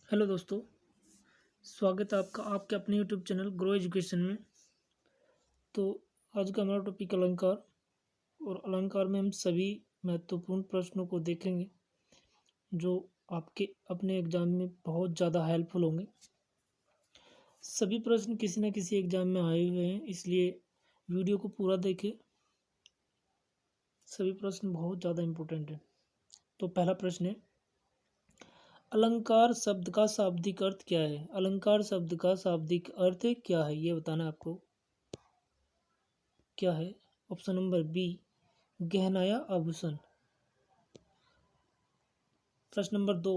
Hello दोस्तों। स्वागत है आपका आपके अपने यूट्यूब चैनल ग्रो एजुकेशन में। तो आज का हमारा टॉपिक अलंकार, और अलंकार में हम सभी महत्वपूर्ण प्रश्नों को देखेंगे जो आपके अपने एग्जाम में बहुत ज़्यादा हेल्पफुल होंगे। सभी प्रश्न किसी न किसी एग्जाम में आए हुए हैं, इसलिए वीडियो को पूरा देखें। सभी प्रश्न बहुत ज़्यादा इम्पोर्टेंट है। तो पहला प्रश्न है, अलंकार शब्द का शाब्दिक अर्थ क्या है? अलंकार शब्द का शाब्दिक अर्थ क्या है, ये बताना है आपको। क्या है? ऑप्शन नंबर बी, गहना या आभूषण। प्रश्न नंबर 2,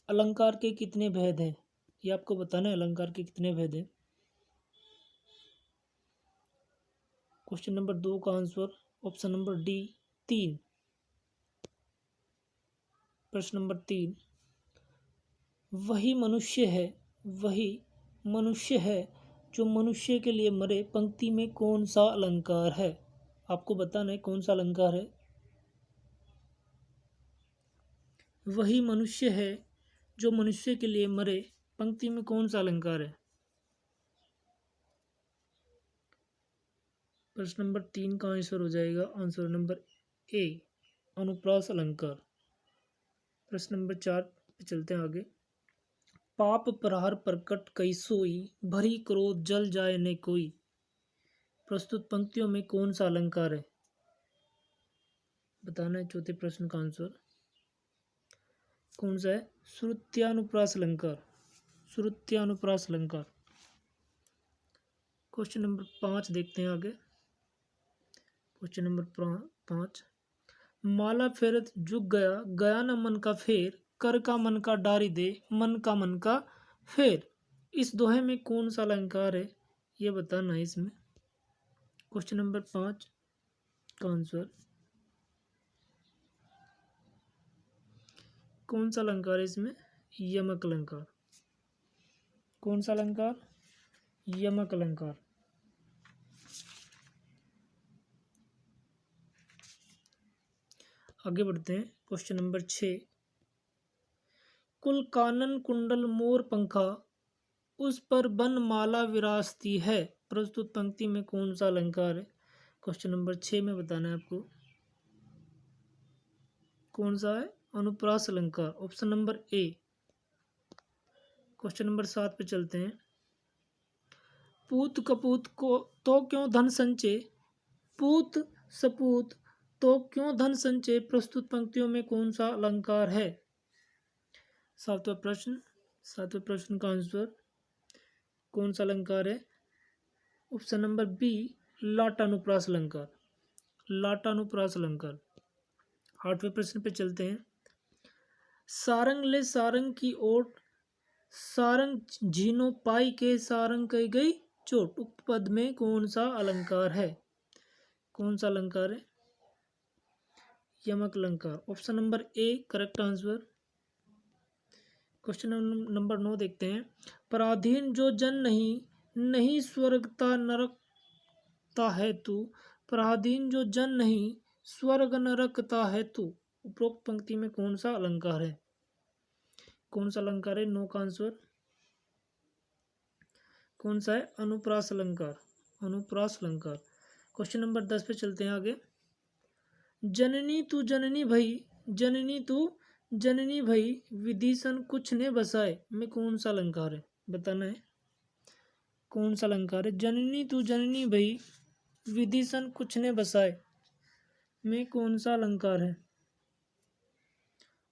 अलंकार के कितने भेद हैं? ये आपको बताना है, अलंकार के कितने भेद हैं। क्वेश्चन नंबर 2 का आंसर ऑप्शन नंबर डी, 3। प्रश्न नंबर 3, वही मनुष्य है, वही मनुष्य है जो मनुष्य के लिए मरे, पंक्ति में कौन सा अलंकार है? आपको बताना है कौन सा अलंकार है। वही मनुष्य है जो मनुष्य के लिए मरे, पंक्ति में कौन सा अलंकार है? प्रश्न नंबर 3 का आंसर हो जाएगा आंसर नंबर ए, अनुप्रास अलंकार। प्रश्न नंबर 4 पे चलते हैं आगे। पाप प्रहार प्रकट कई सोई, भरी क्रोध जल जाए न कोई, प्रस्तुत पंक्तियों में कौन सा अलंकार है? बताना है चौथे प्रश्न का आंसर कौन सा है। श्रुत्यानुप्रास अलंकार, श्रुत्यानुप्रास अलंकार। क्वेश्चन नंबर 5 देखते हैं आगे। क्वेश्चन नंबर 5, माला फेरत झुक गया, गया न मन का फेर, कर का मन का डारी दे, मन का फेर, इस दोहे में कौन सा अलंकार है? ये बताना है इसमें। क्वेश्चन नंबर 5 का आंसर कौन सा अलंकार है इसमें? यमक अलंकार। कौन सा अलंकार? यमक अलंकार। आगे बढ़ते हैं। क्वेश्चन नंबर 6, कुल कानन कुंडल मोर पंखा, उस पर बन माला विराजती है, प्रस्तुत पंक्ति में कौन सा अलंकार है? क्वेश्चन नंबर 6 में बताना है आपको कौन सा है। अनुप्रास अलंकार, ऑप्शन नंबर ए। क्वेश्चन नंबर 7 पे चलते हैं। पूत कपूत को तो क्यों धन संचय, पूत सपूत तो क्यों धन संचय, प्रस्तुत पंक्तियों में कौन सा अलंकार है? सातवें प्रश्न का आंसर कौन सा अलंकार है? ऑप्शन नंबर बी, लाटानुप्रास अलंकार, लाटानुप्रास अलंकार। 8वें प्रश्न पे चलते हैं। सारंग ले सारंग की ओट, सारंग झीनो पाई के, सारंग कही गई चोट, उक्त पद में कौन सा अलंकार है? कौन सा अलंकार है? यमक अलंकार, option number A correct answer. Question number 9 देखते हैं। पराधीन जो जन नहीं, नहीं स्वर्गता नरकता है तू, पराधीन जो जन नहीं, स्वर्ग नरकता है तू, उपरोक्त पंक्ति में कौन सा अलंकार है? कौन सा अलंकार है? 9 का आंसर कौन सा है? अनुप्रास अलंकार, अनुप्रास अलंकार। क्वेश्चन नंबर 10 पे चलते हैं आगे। जननी तू जननी भई, जननी तू जननी भई, विधीसन कुछ ने बसाए, में कौन सा अलंकार है? बताना है कौन सा अलंकार है। जननी तू जननी भई, विधीसन कुछ ने बसाए, में कौन सा अलंकार है?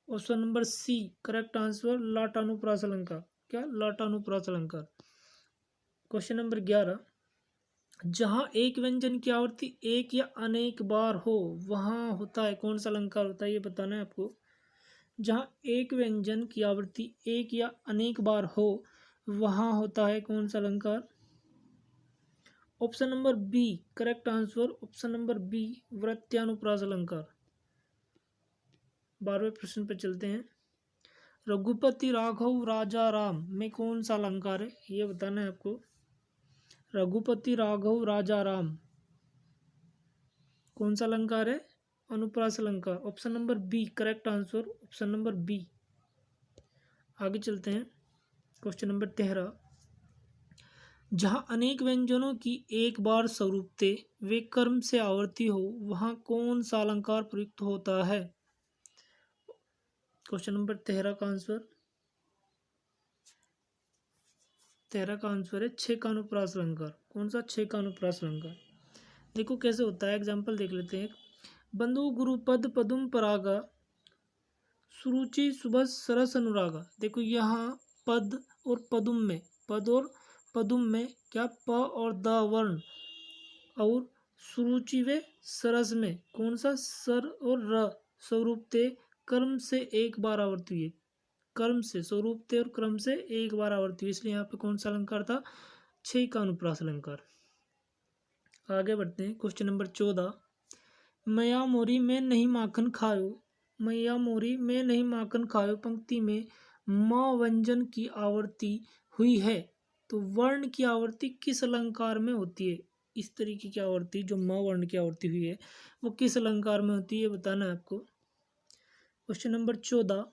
Option number C correct answer, लाटानुप्रास अलंकार। क्या? लाटानुप्रास अलंकार। क्वेश्चन नंबर 11, जहाँ एक व्यंजन की आवृत्ति एक या अनेक बार हो, वहाँ होता है कौन सा अलंकार होता है? ये बताना है आपको। जहाँ एक व्यंजन की आवृत्ति एक या अनेक बार हो, वहाँ होता है कौन सा अलंकार? Option number B correct answer, option number B, वृत्यानुप्रास अलंकार। 12वें प्रश्न पर चलते हैं। रघुपति राघव राजा राम, में कौन सा अलंकार है? ये बताना है आपको। रघुपति राघव राजा राम, कौन सा अलंकार है? अनुप्रास अलंकार, option number B correct answer, option number B. आगे चलते हैं। क्वेश्चन नंबर 13, जहाँ अनेक व्यंजनों की एक बार स्वरूपते वे कर्म से आवर्ती हो वहाँ कौन सा अलंकार प्रयुक्त होता है? क्वेश्चन नंबर 13 का आंसर 13 का आंसर है 6 का अनुप्रास अलंकार। कौन सा? 6 का अनुप्रास अलंकार। देखो कैसे होता है, एग्जाम्पल देख लेते हैं। बंधु गुरुपद पदुम परागा सुरुचि सुबह सरस अनुरागा। देखो यहाँ पद और पदुम में, पद और पदुम में क्या प और द वर्ण, और सुरुचि व सरस में कौन सा? सर और र। स्वरूपते कर्म से एक बार आवर्ती हुई है, कर्म से, स्वरूपते और क्रम से एक बार आवर्ती हुई, इसलिए यहाँ पे कौन सा अलंकार था? 6 का अनुप्रास अलंकार। आगे बढ़ते हैं। क्वेश्चन नंबर 14, मैया मोरी में नहीं माखन खायो, मैया मोरी में नहीं माखन खायो पंक्ति में म व्यंजन की आवर्ती हुई है, तो वर्ण की आवर्ती किस अलंकार में होती है? इस तरीके की आवर्ती जो म वर्ण की आवर्ती हुई है वो किस अलंकार में होती है, बताना है आपको। क्वेश्चन नंबर 14,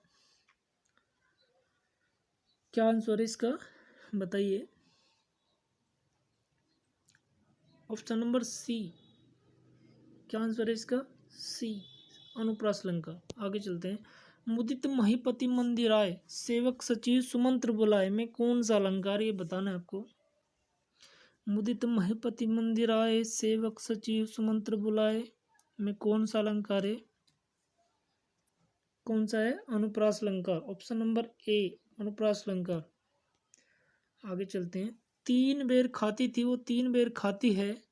क्या आंसर है इसका, बताइए। ऑप्शन नंबर सी, क्या आंसर है इसका? सी, अनुप्रास अलंकार। आगे चलते हैं। मुदित महीपति मंदिराय सेवक सचिव सुमंत्र बुलाए में कौन सा अलंकार, ये बताना है आपको। मुदित महीपति मंदिराय सेवक सचिव सुमंत्र बुलाए में कौन सा अलंकार है? कौन सा है? अनुप्रास अलंकार। ऑप्शन नंबर ए, अनुप्रास अलंकार। आगे चलते हैं। 3 बेर खाती थी वो 3 बेर खाती है,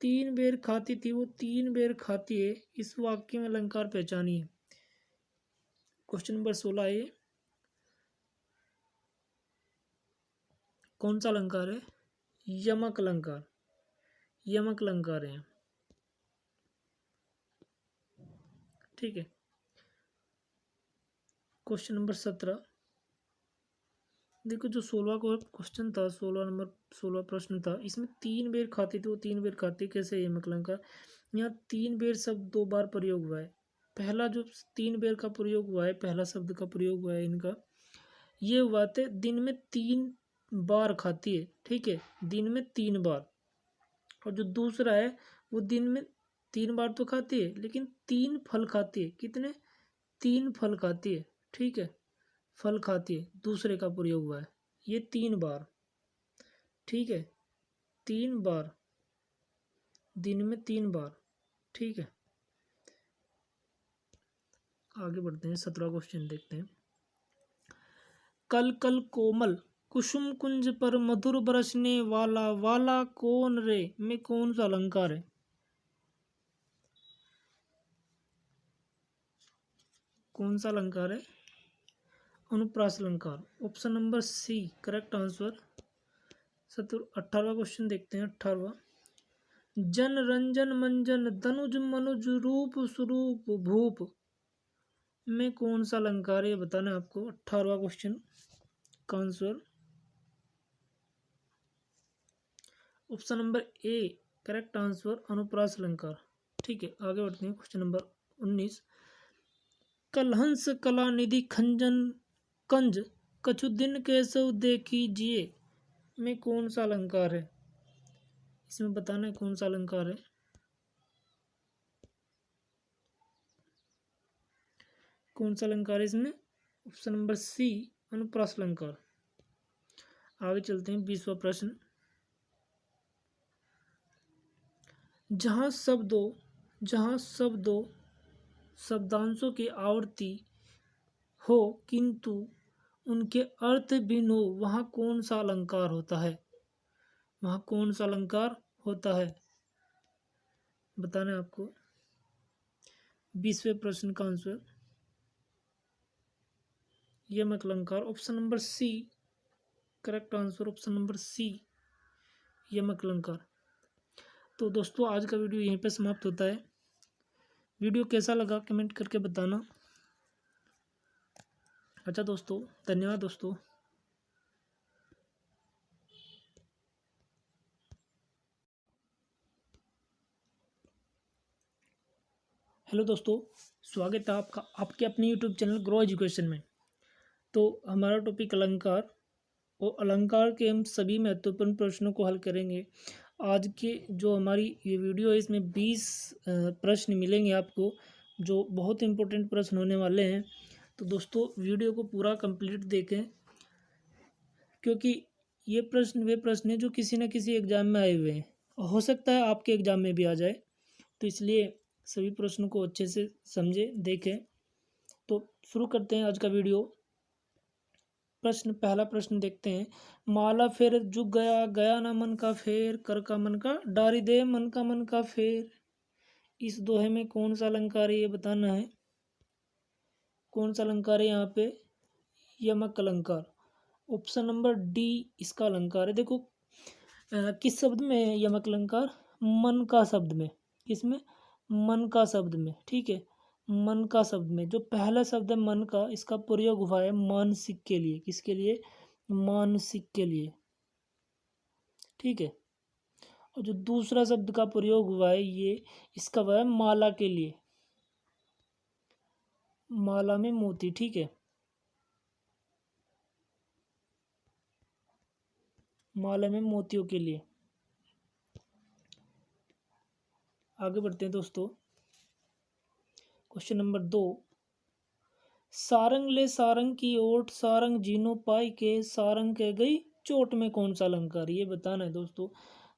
3 बेर खाती थी वो 3 बेर खाती है, इस वाक्य में अलंकार पहचानिए। क्वेश्चन नंबर 16 है, कौन सा अलंकार है? यमक अलंकार, यमक अलंकार है, ठीक है। क्वेश्चन नंबर 17, देखो जो 16 को क्वेश्चन था, 16 प्रश्न था, इसमें 3 बेर खाती थी वो 3 बेर खाती, कैसे यमक अलंकार? यहाँ 3 बेर शब्द 2 बार प्रयोग हुआ है। पहला जो 3 बेर का प्रयोग हुआ है, पहला शब्द का प्रयोग हुआ है इनका, ये हुआ थे दिन में 3 बार खाती है, ठीक है, दिन में 3 बार। और जो दूसरा है वो दिन में 3 बार तो खाती है लेकिन 3 फल खाती है। कितने? 3 फल खाती है, ठीक है, फल खाती है, दूसरे का प्रयोग हुआ है, ये 3 बार, ठीक है, 3 बार, दिन में 3 बार, ठीक है। आगे बढ़ते हैं, 17 क्वेश्चन देखते हैं। कल कल कोमल कुसुम कुंज पर मधुर बरसने वाला वाला कौन रे में कौन सा अलंकार है? कौन सा अलंकार है? अनुप्रास अलंकार। Option number C, correct answer. 18वां क्वेश्चन देखते हैं। 18वां, जन रंजन मंजन तनुज मनुज रूप स्वरूप भूप में कौन सा अलंकार है, बताना है आपको। 18वां क्वेश्चन का answer option number A, correct answer, अनुप्रास अलंकार, ठीक है। आगे बढ़ते हैं। क्वेश्चन नंबर 19, कलहंस कला निधि खंजन कंज कछु दिन केशव देखीजिए में कौन सा अलंकार है? इसमें बताना है कौन सा अलंकार है। कौन सा अलंकार है इसमें? ऑप्शन नंबर सी, अनुप्रास अलंकार। आगे चलते हैं। 20वां प्रश्न, जहाँ शब्दों शब्दांशों की आवर्ती हो किंतु उनके अर्थ भिन्न हो वहाँ कौन सा अलंकार होता है? वहाँ कौन सा अलंकार होता है, बताना है आपको। 20वें प्रश्न का आंसर यमक अलंकार। Option number C, correct answer, option number C, यमक अलंकार। तो दोस्तों आज का वीडियो यहीं पे समाप्त होता है। वीडियो कैसा लगा कमेंट करके बताना। अच्छा दोस्तों, धन्यवाद दोस्तों। हेलो दोस्तों, स्वागत है आपका आपके अपने यूट्यूब चैनल ग्रो एजुकेशन में। तो हमारा टॉपिक अलंकार, और अलंकार के हम सभी महत्वपूर्ण प्रश्नों को हल करेंगे। आज के जो हमारी ये वीडियो है इसमें 20 प्रश्न मिलेंगे आपको, जो बहुत इंपॉर्टेंट प्रश्न होने वाले हैं। तो दोस्तों वीडियो को पूरा कंप्लीट देखें, क्योंकि ये प्रश्न वे प्रश्न हैं जो किसी न किसी एग्ज़ाम में आए हुए हैं, हो सकता है आपके एग्ज़ाम में भी आ जाए। तो इसलिए सभी प्रश्नों को अच्छे से समझें, देखें। तो शुरू करते हैं आज का वीडियो। पहला प्रश्न देखते हैं। माला फेर जुग गया, गया ना मन का फेर, कर का मन का डारी दे, मन का फेर। इस दोहे में कौन सा अलंकार है ये बताना है। कौन सा अलंकार है यहाँ पे? यमक अलंकार। ऑप्शन नंबर डी इसका अलंकार है। देखो किस शब्द में है यमक अलंकार? मन का शब्द में। किसमें? मन का शब्द में। ठीक है, मन का शब्द में जो पहला शब्द है मन का, इसका प्रयोग हुआ है मानसिक के लिए। किसके लिए? मानसिक के लिए। ठीक है, और जो दूसरा शब्द का प्रयोग हुआ है ये इसका हुआ है माला के लिए, माला में मोती। ठीक है, माला में मोतियों के लिए। आगे बढ़ते हैं दोस्तों। Question number 2। सारंग ले सारंग की ओट, सारंग जीनो पाई के, सारंग कह गई चोट में कौन सा अलंकार? ये बताना है दोस्तों।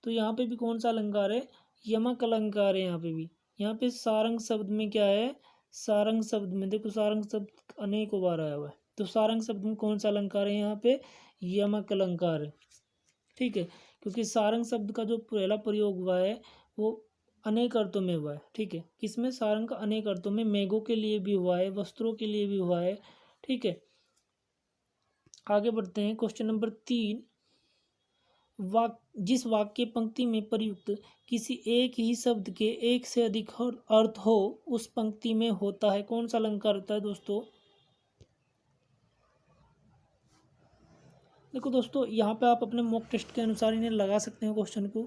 तो यहाँ पे भी कौन सा अलंकार है? यमक अलंकार है। यहाँ पे भी, यहाँ पे सारंग शब्द में क्या है? सारंग शब्द में देखो, सारंग शब्द अनेकों बार आया हुआ है। तो सारंग शब्द में कौन सा अलंकार है? यहाँ पे यमक अलंकार है। ठीक है, क्योंकि सारंग शब्द का जो पहला प्रयोग हुआ है वो अनेक अर्थों में हुआ है। ठीक है, किसमें? सारंग का अनेक अर्थों में, मेघों के लिए भी हुआ है, वस्त्रों के लिए भी हुआ है। ठीक है, आगे बढ़ते हैं। Question number 3। जिस वाक्य पंक्ति में प्रयुक्त किसी एक ही शब्द के एक से अधिक अर्थ हो, उस पंक्ति में होता है कौन सा अलंकार होता है दोस्तों? देखो दोस्तों, यहाँ पे आप अपने मॉक टेस्ट के अनुसार इन्हें लगा सकते हैं क्वेश्चन को,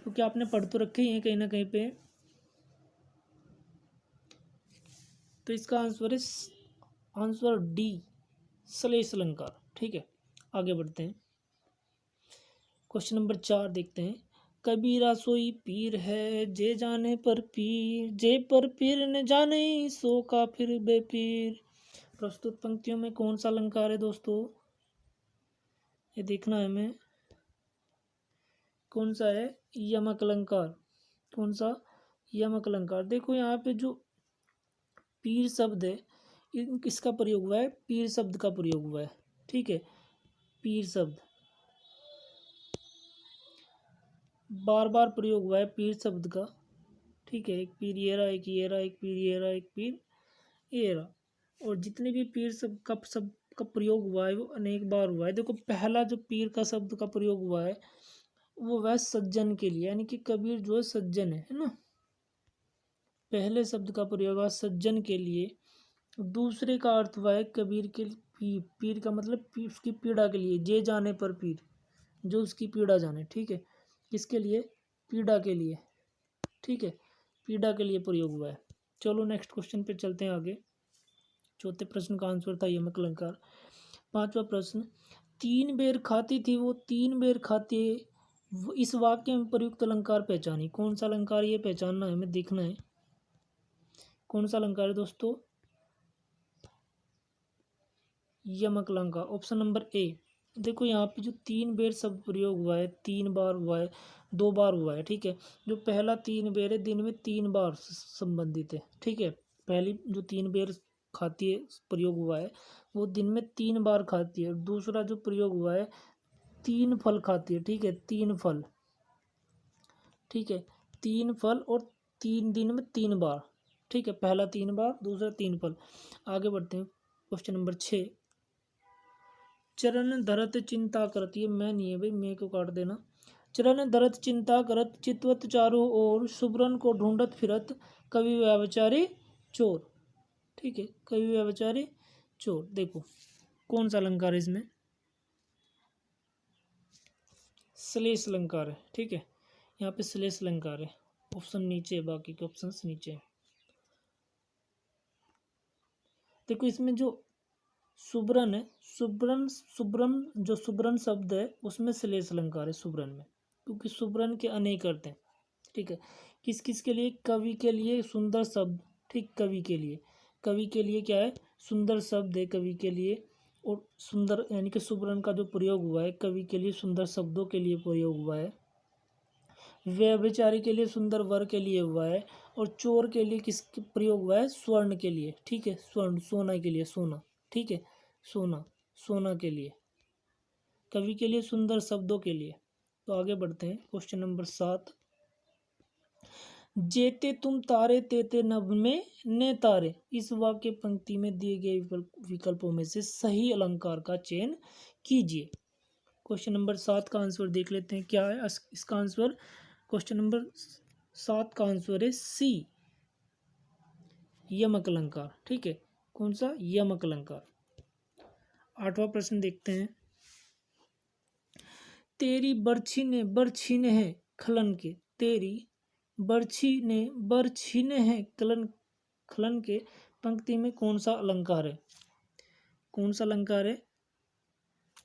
क्योंकि आपने पढ़ तो रखे ही हैं कहीं ना कहीं पे। तो इसका आंसर है आंसर डी, श्लेष अलंकार। ठीक है, आगे बढ़ते हैं। क्वेश्चन नंबर 4 देखते हैं। कबीरा सोई पीर है, जे जाने पर पीर, जे पर पीर न जाने, सो का फिर बेपीर। प्रस्तुत पंक्तियों में कौन सा अलंकार है दोस्तों? ये देखना है हमें। कौन सा है? यमक अलंकार। कौन सा? यमक अलंकार। देखो यहाँ पे जो पीर शब्द है किसका प्रयोग हुआ है? पीर शब्द का प्रयोग हुआ है। ठीक है, पीर शब्द बार बार प्रयोग हुआ है पीर शब्द का। ठीक है, एक पीर ये रहा, एक ये रहा, एक पीर ये रहा, एक पीर ये रहा। और जितने भी पीर शब्द का प्रयोग हुआ है वो अनेक बार हुआ है। देखो पहला जो पीर का शब्द का प्रयोग हुआ है वो वह सज्जन के लिए, यानी कि कबीर जो है सज्जन है ना। पहले शब्द का प्रयोग हुआ सज्जन के लिए। दूसरे का अर्थ हुआ है कबीर के लिए। पीर का मतलब उसकी पीड़ा के लिए। जे जाने पर पीर, जो उसकी पीड़ा जाने। ठीक है, किसके लिए? पीड़ा के लिए। ठीक है, पीड़ा के लिए प्रयोग हुआ है। चलो नेक्स्ट क्वेश्चन पे चलते हैं आगे। चौथे प्रश्न का आंसर था यमक अलंकार। पांचवा प्रश्न। तीन बेर खाती थी वो, तीन बेर खाती है, इस वाक्य में प्रयुक्त अलंकार पहचानी। कौन सा अलंकार ये पहचानना है, हमें देखना है कौन सा अलंकार है दोस्तों। यमक अलंकार, ऑप्शन नंबर ए। देखो यहाँ पे जो तीन बेर शब्द प्रयोग हुआ है, 3 बार हुआ है, 2 बार हुआ है। ठीक है, जो पहला 3 बेर है दिन में 3 बार संबंधित है। ठीक है, पहली जो 3 बेर खाती है प्रयोग हुआ है वो दिन में 3 बार खाती है। और दूसरा जो प्रयोग हुआ है 3 फल खाती है। ठीक है, 3 फल। ठीक है, 3 फल और 3 दिन में 3 बार। ठीक है, पहला 3 बार, दूसरा 3 फल। आगे बढ़ते हैं। Question number 6। चरण धरत चिंता करत, ये मैं नहीं है भाई, मैं को काट देना। चरण धरत चिंता करत, चितवत चारों ओर, सुबरन को ढूंढत फिरत, कवि व्यभिचारी चोर। ठीक है, कवि व्यभिचारी चोर। देखो कौन सा अलंकार है इसमें? श्लेष अलंकार है। ठीक है, यहाँ पे श्लेष अलंकार है। ऑप्शन नीचे है, बाकी के ऑप्शंस नीचे है। देखो इसमें जो सुब्रन है, सुब्रन सुब्रम जो सुब्रन शब्द है उसमें श्लेष अलंकार है सुब्रन में, क्योंकि सुब्रन के अनेक अर्थ हैं। ठीक है, किस किस के लिए? कवि के लिए सुंदर शब्द, ठीक, कवि के लिए, कवि के लिए क्या है? सुंदर शब्द है कवि के लिए, और सुंदर यानी कि सुब्रन का जो प्रयोग हुआ है कवि के लिए सुंदर शब्दों के लिए प्रयोग हुआ है। व्यभिचारी के लिए सुंदर वर के लिए हुआ है, और चोर के लिए किस प्रयोग हुआ है? स्वर्ण के लिए। ठीक है, स्वर्ण सोना के लिए, सोना, ठीक है, सोना, सोना के लिए, कवि के लिए सुंदर शब्दों के लिए। तो आगे बढ़ते हैं, क्वेश्चन नंबर 7। जेते तुम तारे तेते नभ में ने तारे, इस वाक्य पंक्ति में दिए गए विकल्पों में से सही अलंकार का चयन कीजिए। क्वेश्चन नंबर 7 का आंसर देख लेते हैं क्या है इसका आंसर। क्वेश्चन नंबर 7 का आंसर है सी, यमक अलंकार। ठीक है, कौन सा? यमक अलंकार। 8वां प्रश्न देखते हैं। तेरी बरछी ने बर छीने हैं खलन के, तेरी बरछी ने बर छीने हैं खलन के पंक्ति में कौन सा अलंकार है? कौन सा अलंकार है?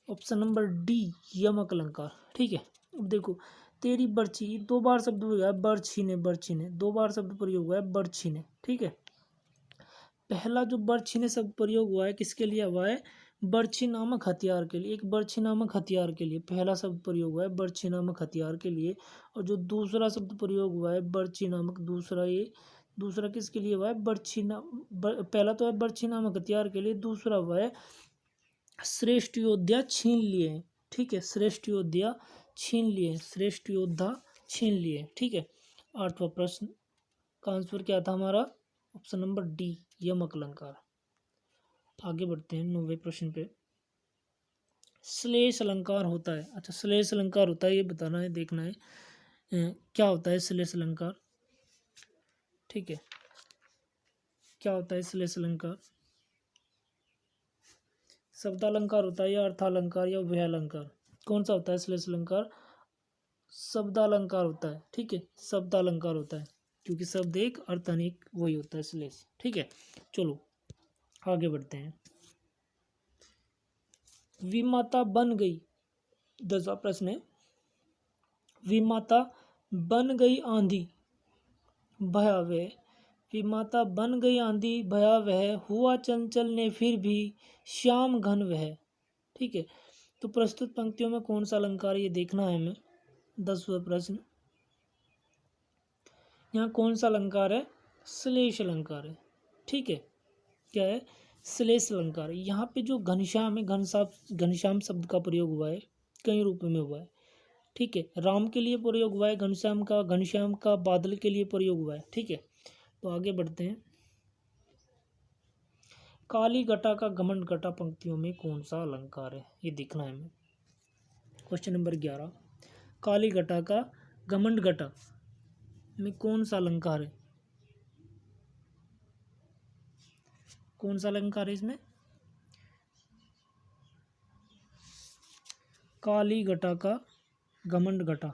ऑप्शन नंबर डी, यमक अलंकार। ठीक है, अब देखो, तेरी बरछी, 2 बार शब्द हुआ है, बरछी ने 2 बार शब्द प्रयोग हुआ है बरछी ने। ठीक है, पहला जो बरछी ने शब्द प्रयोग हुआ है किसके लिए हुआ है? बरछी नामक हथियार के लिए, एक बरछी नामक हथियार के लिए पहला शब्द प्रयोग हुआ है बरछी नामक हथियार के लिए। और जो दूसरा शब्द प्रयोग हुआ है बरछी नामक, दूसरा, ये दूसरा किसके लिए हुआ है? पहला तो है बरछी नामक हथियार के लिए, दूसरा हुआ है श्रेष्ठ योद्धा छीन लिए। ठीक है, श्रेष्ठ योद्धा छीन लिए, श्रेष्ठ योद्धा छीन लिए। ठीक है, 8वां प्रश्न का आंसर क्या था हमारा? ऑप्शन नंबर डी, यमक अलंकार। आगे बढ़ते हैं 9वें प्रश्न पे। श्लेष अलंकार होता है, अच्छा श्लेष अलंकार होता है, ये बताना है, देखना है क्या होता है श्लेष अलंकार। ठीक है, क्या होता है श्लेष अलंकार? शब्दालंकार होता है या अर्थालंकार या उभयालंकार? कौन सा होता है श्लेष अलंकार? शब्दालंकार होता है। ठीक है, शब्दालंकार होता है, क्योंकि शब्द एक अर्थ अनेक, वही होता है श्लेष। ठीक है, चलो आगे बढ़ते हैं। विमाता बन गई, 10वां प्रश्न है। विमाता बन गई आंधी भयावह, विमाता बन गई आंधी भयावह, हुआ चंचल ने फिर भी श्याम घन वह। ठीक है, तो प्रस्तुत पंक्तियों में कौन सा अलंकार, ये देखना है हमें। 10वां प्रश्न, यहाँ कौन सा अलंकार है? श्लेष अलंकार है। ठीक है, क्या है? श्लेष अलंकार। यहाँ पे जो घनश्याम है, घनश्याम शब्द का प्रयोग हुआ है, कई रूपों में हुआ है। ठीक है, राम के लिए प्रयोग हुआ है घनश्याम का बादल के लिए प्रयोग हुआ है। ठीक है, तो आगे बढ़ते हैं। काली घटा का घमंड घटा पंक्तियों में कौन सा अलंकार है, ये देखना है हमें। क्वेश्चन नंबर 11, काली घटा का घमंड घटा में कौन सा अलंकार है? कौन सा अलंकार है इसमें? काली घटा का घमंड घटा,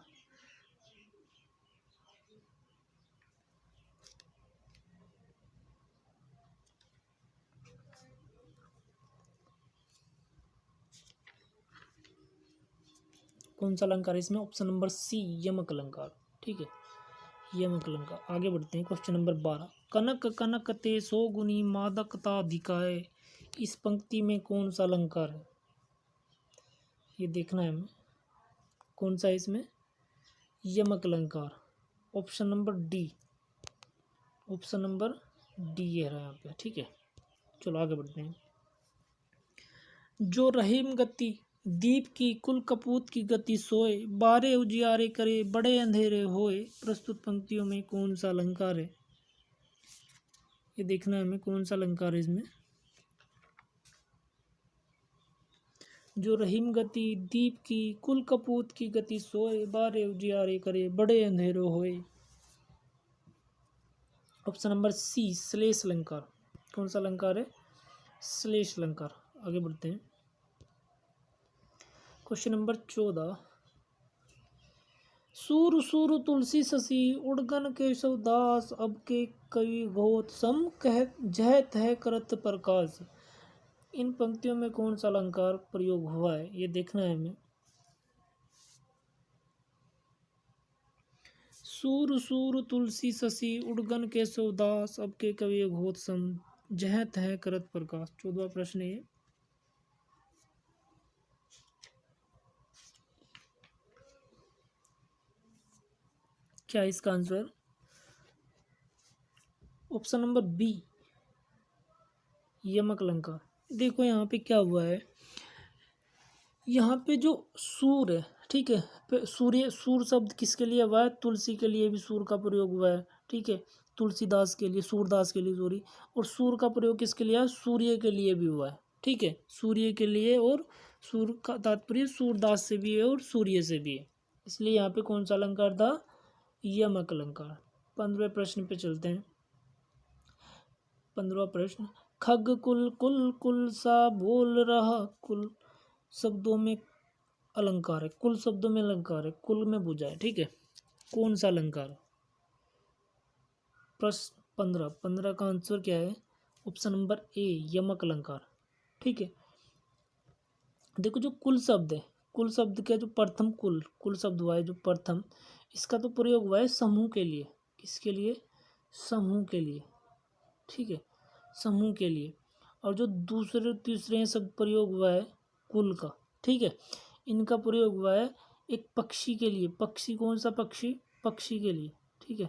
कौन सा अलंकार है इसमें? ऑप्शन नंबर सी, यमक अलंकार। ठीक है, यमक अलंकार। आगे बढ़ते हैं, क्वेश्चन नंबर 12, कनक कनक ते सो गुनी मादकता दिखाए, इस पंक्ति में कौन सा अलंकार है, ये देखना है हमें। कौन सा है इसमें? यमक अलंकार। Option number D, option number D ये रहा यहाँ पे। ठीक है, चलो आगे बढ़ते हैं। जो रहीम गति दीप की कुल कपूत की गति सोए, बारे उजियारे करे बड़े अंधेरे होए, प्रस्तुत पंक्तियों में कौन सा अलंकार है, ये देखना है हमें। कौन सा अलंकार है इसमें? जो रहीम गति दीप की कुल कपूत की गति सोए, बारे उजियारे करे बड़े अंधेरे होए। ऑप्शन नंबर सी, श्लेष अलंकार। कौन सा अलंकार है? श्लेष अलंकार। आगे बढ़ते हैं, क्वेश्चन नंबर 14, सूर सूर तुलसी शशि उड़गन केशव दास, अब के कवि घोत सम कह जह तह करत प्रकाश, इन पंक्तियों में कौन सा अलंकार प्रयोग हुआ है, ये देखना है हमें। सूर सूर तुलसी शशि उड़गन केशव दास, अब के कवि घोत सम जह तह करत प्रकाश। 14वां प्रश्न है, क्या इसका आंसर? ऑप्शन नंबर बी, यमक अलंकार। देखो यहाँ पे क्या हुआ है, यहाँ पे जो सूर है, ठीक है, सूर्य, सूर शब्द किसके लिए हुआ है? तुलसी के लिए भी सूर का प्रयोग हुआ है, ठीक है, तुलसीदास के लिए, सूरदास के लिए सॉरी। और सूर का प्रयोग किसके लिए है? सूर्य के लिए भी हुआ है, ठीक है, सूर्य के लिए। और सूर का तात्पर्य सूरदास से भी है और सूर्य से भी है, इसलिए यहाँ पे कौन सा अलंकार था? यमक अलंकार। 15वें प्रश्न पे चलते हैं। 15वां प्रश्न, खग कुल कुल कुल सा बोल रहा कुल शब्दों में अलंकार है, कुल शब्दों में अलंकार है, कुल में बुझा है, ठीक है, कौन सा अलंकार है? प्रश्न 15 का आंसर क्या है? ऑप्शन नंबर ए, यमक अलंकार, ठीक है। देखो जो कुल शब्द है, कुल शब्द का जो प्रथम कुल शब्द हुआ है जो प्रथम, इसका तो प्रयोग हुआ है समूह के लिए। किसके लिए? समूह के लिए, ठीक है, समूह के लिए। और जो दूसरे तीसरे शब्द प्रयोग हुआ है कुल का, ठीक है, इनका प्रयोग हुआ है एक पक्षी के लिए। पक्षी कौन सा पक्षी? पक्षी के लिए, ठीक है,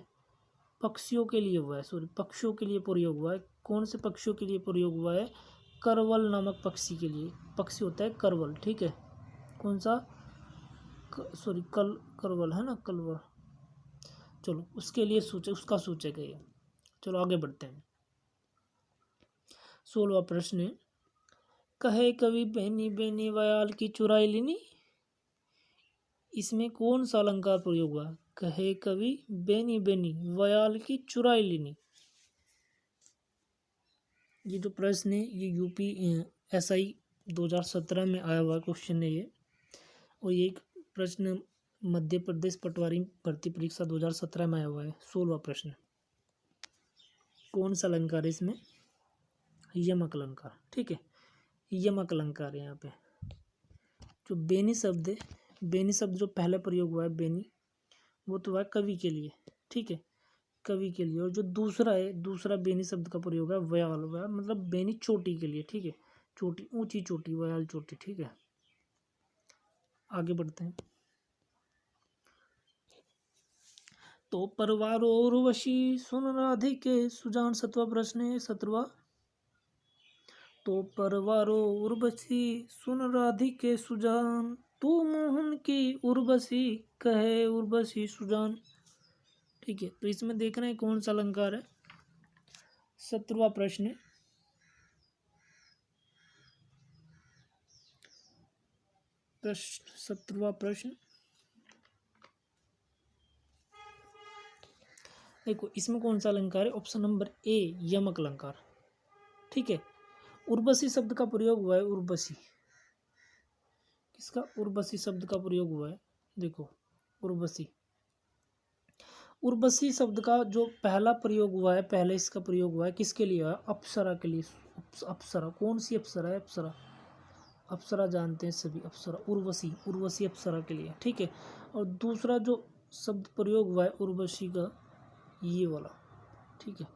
पक्षियों के लिए हुआ है, सॉरी, पक्षियों के लिए प्रयोग हुआ है। कौन से पक्षियों के लिए प्रयोग हुआ है? करवल नामक पक्षी के लिए। पक्षी होता है करवल, ठीक है, कौन सा? सॉरी, करवल है ना, कलवर, चलो उसके लिए सूचक, उसका सूचक है ये। चलो आगे बढ़ते हैं। 16वां प्रश्न है, कहे कवि बेनी बेनी वयाल की चुराई लेनी, इसमें कौन सा अलंकार प्रयोग हुआ? कहे कवि बेनी बेनी वयाल की चुराई लेनी। ये जो प्रश्न है ये यूपी SI 2017 में आया हुआ क्वेश्चन है ये, और ये एक प्रश्न मध्य प्रदेश पटवारी भर्ती परीक्षा 2017 में आया हुआ है। 16वां प्रश्न, कौन सा अलंकार है इसमें? यमक अलंकार, ठीक है, यमक अलंकार है। यहाँ पे जो बेनी शब्द है, बेनी शब्द जो पहले प्रयोग हुआ है बेनी, वो तो है कवि के लिए, ठीक है, कवि के लिए। और जो दूसरा है, दूसरा बेनी शब्द का प्रयोग है वयाल, वयाल मतलब बेनी चोटी के लिए, ठीक है, चोटी, ऊंची चोटी, वयाल चोटी, ठीक है। आगे बढ़ते हैं। तो परवारो उर्वशी सुन राधिके सुजान, 7वां प्रश्न है, 17वां। तो परवारो उर्वशी सुन राधिके सुजान, तू मोहन की उर्वशी कहे उर्वशी सुजान, ठीक है। तो इसमें देखना है कौन सा अलंकार है। 17वां प्रश्न, प्रश्न 17वां प्रश्न, देखो इसमें कौन सा अलंकार है? ऑप्शन नंबर ए, यमक अलंकार, ठीक है। उर्वशी शब्द का प्रयोग हुआ है, उर्वशी, किसका? उर्वशी शब्द का प्रयोग हुआ है। देखो उर्वशी, उर्वशी शब्द का जो पहला प्रयोग हुआ है, पहले इसका प्रयोग हुआ है किसके लिए? हुआ है? अप्सरा के लिए। अप्सरा, कौन सी अप्सरा है? अप्सरा, अप्सरा जानते हैं सभी, अप्सरा, उर्वशी, उर्वशी अप्सरा के लिए, ठीक है। और दूसरा जो शब्द प्रयोग हुआ है उर्वशी का, ये वाला, ठीक है,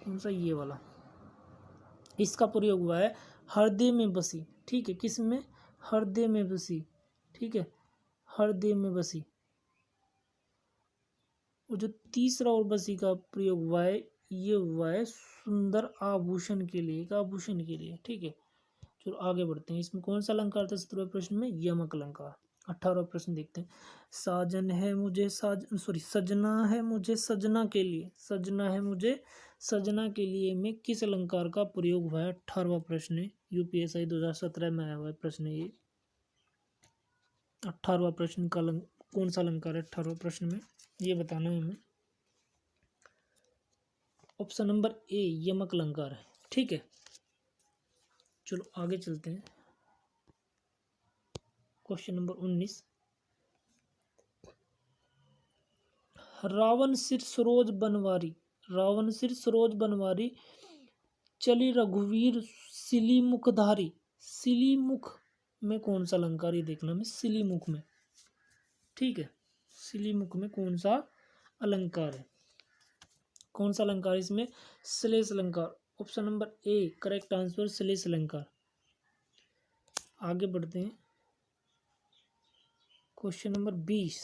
कौन सा? ये वाला, इसका प्रयोग हुआ है हृदय में बसी, ठीक है, किस में? हृदय में बसी, ठीक है, हृदय में बसी। और जो तीसरा उर्वशी का प्रयोग हुआ है, ये हुआ है सुंदर आभूषण के लिए, एक आभूषण के लिए, ठीक है। चलो आगे बढ़ते हैं। इसमें कौन सा अलंकार था 17वें प्रश्न में? यमक अलंकार। 18वां प्रश्न देखते हैं। साजन है मुझे सजना है मुझे सजना के लिए, सजना है मुझे सजना के लिए में किस अलंकार का प्रयोग हुआ है? 18वां प्रश्न है, UPSI 2017 में आया हुआ है प्रश्न ये। 18वां प्रश्न का कौन सा अलंकार है 18वें प्रश्न में, ये बताना है हमें। ऑप्शन नंबर ए, यमक अलंकार है, ठीक है। चलो आगे चलते हैं। क्वेश्चन नंबर 19, रावण सिर सरोज बनवारी, रावण सिर सरोज बनवारी चली रघुवीर सिलीमुखधारी, सिलीमुख में कौन सा अलंकार, ये देखना हमें सिलीमुख में। ठीक है, सिलीमुख में कौन सा अलंकार है, कौन सा अलंकार इसमें, श्लेष अलंकार। Option number A correct answer श्लेष अलंकार। आगे बढ़ते हैं, क्वेश्चन नंबर 20।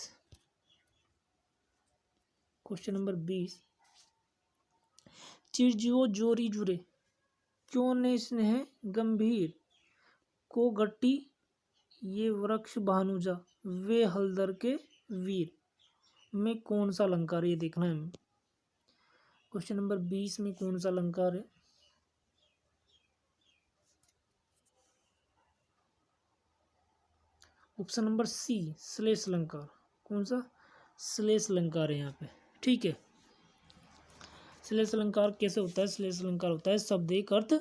क्वेश्चन नंबर 20, चिरजियो जोरी जुरे क्यों ने स्नेह गंभीर को गट्टी ये वृक्ष भानुजा वे हलदर के वीर में कौन सा अलंकार, ये देखना है हमें। क्वेश्चन नंबर 20 में कौन सा अलंकार है, ऑप्शन नंबर सी श्लेष अलंकार। कौन सा, श्लेष अलंकार है यहाँ पे। ठीक है, श्लेष अलंकार कैसे होता है, श्लेष अलंकार होता है शब्द एक अर्थ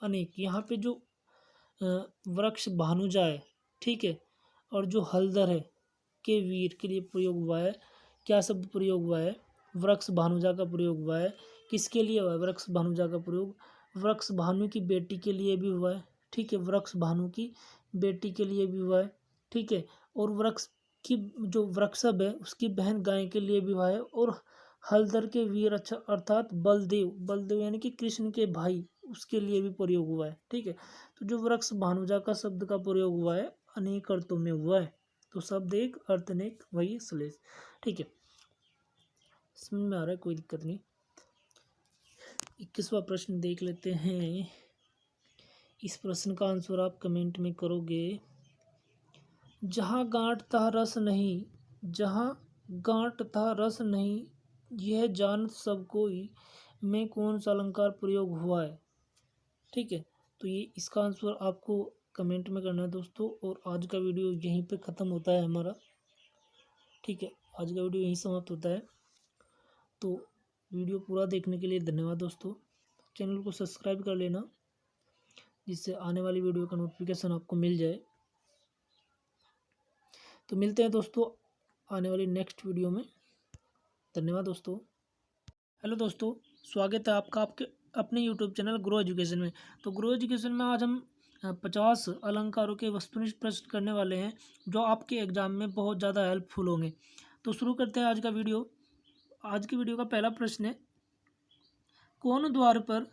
अनेक। यहाँ पे जो वृक्ष भानुजा है, ठीक है, और जो हलदर है के वीर के लिए प्रयोग हुआ है। क्या शब्द प्रयोग हुआ है, वृक्ष भानुजा का प्रयोग हुआ है। किसके लिए हुआ है वृक्ष भानुजा का प्रयोग, वृक्ष भानु की बेटी के लिए भी हुआ है। ठीक है, वृक्ष भानु की बेटी के लिए भी हुआ है। ठीक है, और वृक्ष की जो वृक्षभ है उसकी बहन गाय के लिए भी हुआ है। और हलदर के वीर अच्छा अर्थात बलदेव, बलदेव यानी कि कृष्ण के भाई, उसके लिए भी प्रयोग हुआ है। ठीक है, तो जो वृक्ष भानुजा का शब्द का प्रयोग हुआ है अनेक अर्थों में हुआ है, तो शब्द एक अर्थ अनेक वही श्लेष। ठीक है, समझ में आ रहा है, कोई दिक्कत नहीं। 21वां प्रश्न देख लेते हैं। इस प्रश्न का आंसर आप कमेंट में करोगे। जहाँ गांठ था रस नहीं, जहाँ गांठ था रस नहीं, यह जान सब कोई में कौन सा अलंकार प्रयोग हुआ है। ठीक है, तो ये इसका आंसर आपको कमेंट में करना है दोस्तों। और आज का वीडियो यहीं पे ख़त्म होता है हमारा। ठीक है, आज का वीडियो यहीं समाप्त होता है। तो वीडियो पूरा देखने के लिए धन्यवाद दोस्तों। चैनल को सब्सक्राइब कर लेना जिससे आने वाली वीडियो का नोटिफिकेशन आपको मिल जाए। तो मिलते हैं दोस्तों आने वाली नेक्स्ट वीडियो में। धन्यवाद दोस्तों। हेलो दोस्तों, स्वागत है आपका आपके अपने यूट्यूब चैनल ग्रो एजुकेशन में। तो ग्रो एजुकेशन में आज हम 50 अलंकारों के वस्तुनिष्ठ प्रश्न करने वाले हैं जो आपके एग्जाम में बहुत ज़्यादा हेल्पफुल होंगे। तो शुरू करते हैं आज का वीडियो। आज की वीडियो का पहला प्रश्न है, कौन द्वार पर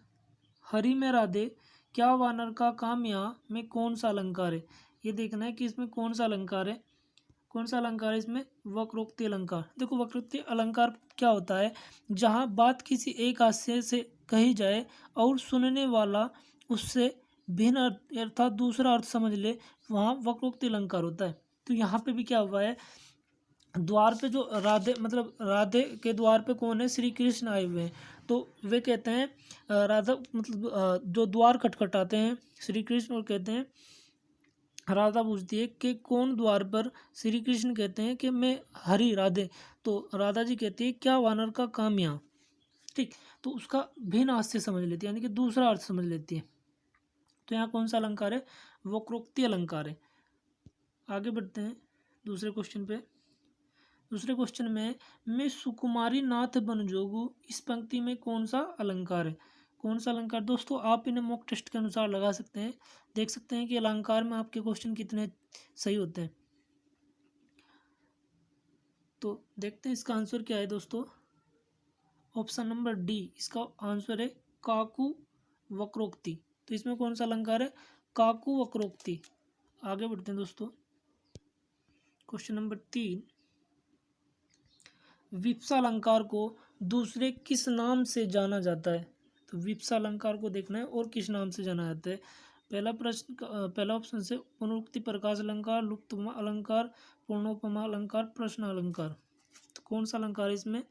हरि में राधे क्या वानर का काम यहाँ में कौन सा अलंकार है। ये देखना है कि इसमें कौन सा अलंकार है, कौन सा अलंकार है इसमें, वक्रोक्ति अलंकार। देखो वक्रोक्ति अलंकार क्या होता है, जहाँ बात किसी एक आशय से कही जाए और सुनने वाला उससे भिन्न अर्थात दूसरा अर्थ समझ ले, वहाँ वक्रोक्ति अलंकार होता है। तो यहाँ पे भी क्या हुआ है, द्वार पे जो राधे मतलब राधे के द्वार पे कौन है, श्री कृष्ण आए हुए हैं। तो वे कहते हैं राधा मतलब जो द्वार खटखटाते हैं श्री कृष्ण, और कहते हैं राधा पूछती है कि कौन द्वार पर, श्री कृष्ण कहते हैं कि मैं हरि राधे। तो राधा जी कहती है क्या वानर का काम यहाँ। ठीक, तो उसका भिन्न अर्थ से समझ लेती है, यानी कि दूसरा अर्थ समझ लेती है। तो यहाँ कौन सा अलंकार है, वक्रोक्ति अलंकार है। आगे बढ़ते हैं दूसरे क्वेश्चन पे। दूसरे क्वेश्चन में, मैं सुकुमारी नाथ बन जोगू, इस पंक्ति में कौन सा अलंकार है। कौन सा अलंकार दोस्तों, आप इन्हें मॉक टेस्ट के अनुसार लगा सकते हैं। देख सकते हैं कि अलंकार में आपके क्वेश्चन कितने सही होते हैं। तो देखते हैं इसका आंसर क्या है दोस्तों। ऑप्शन नंबर डी इसका आंसर है, काकू वक्रोक्ति। तो इसमें कौन सा अलंकार है, काकू वक्रोक्ति। आगे बढ़ते हैं दोस्तों। क्वेश्चन नंबर 3, विप्सा अलंकार को दूसरे किस नाम से जाना जाता है। तो विप्सा अलंकार को देखना है और किस नाम से जाना जाता है। पहला प्रश्न पहला ऑप्शन से पुनरुक्ति प्रकाश अलंकार, लुप्तोपमा अलंकार, पूर्णोपमा अलंकार, प्रश्न अलंकार। तो कौन सा अलंकार है इसमें,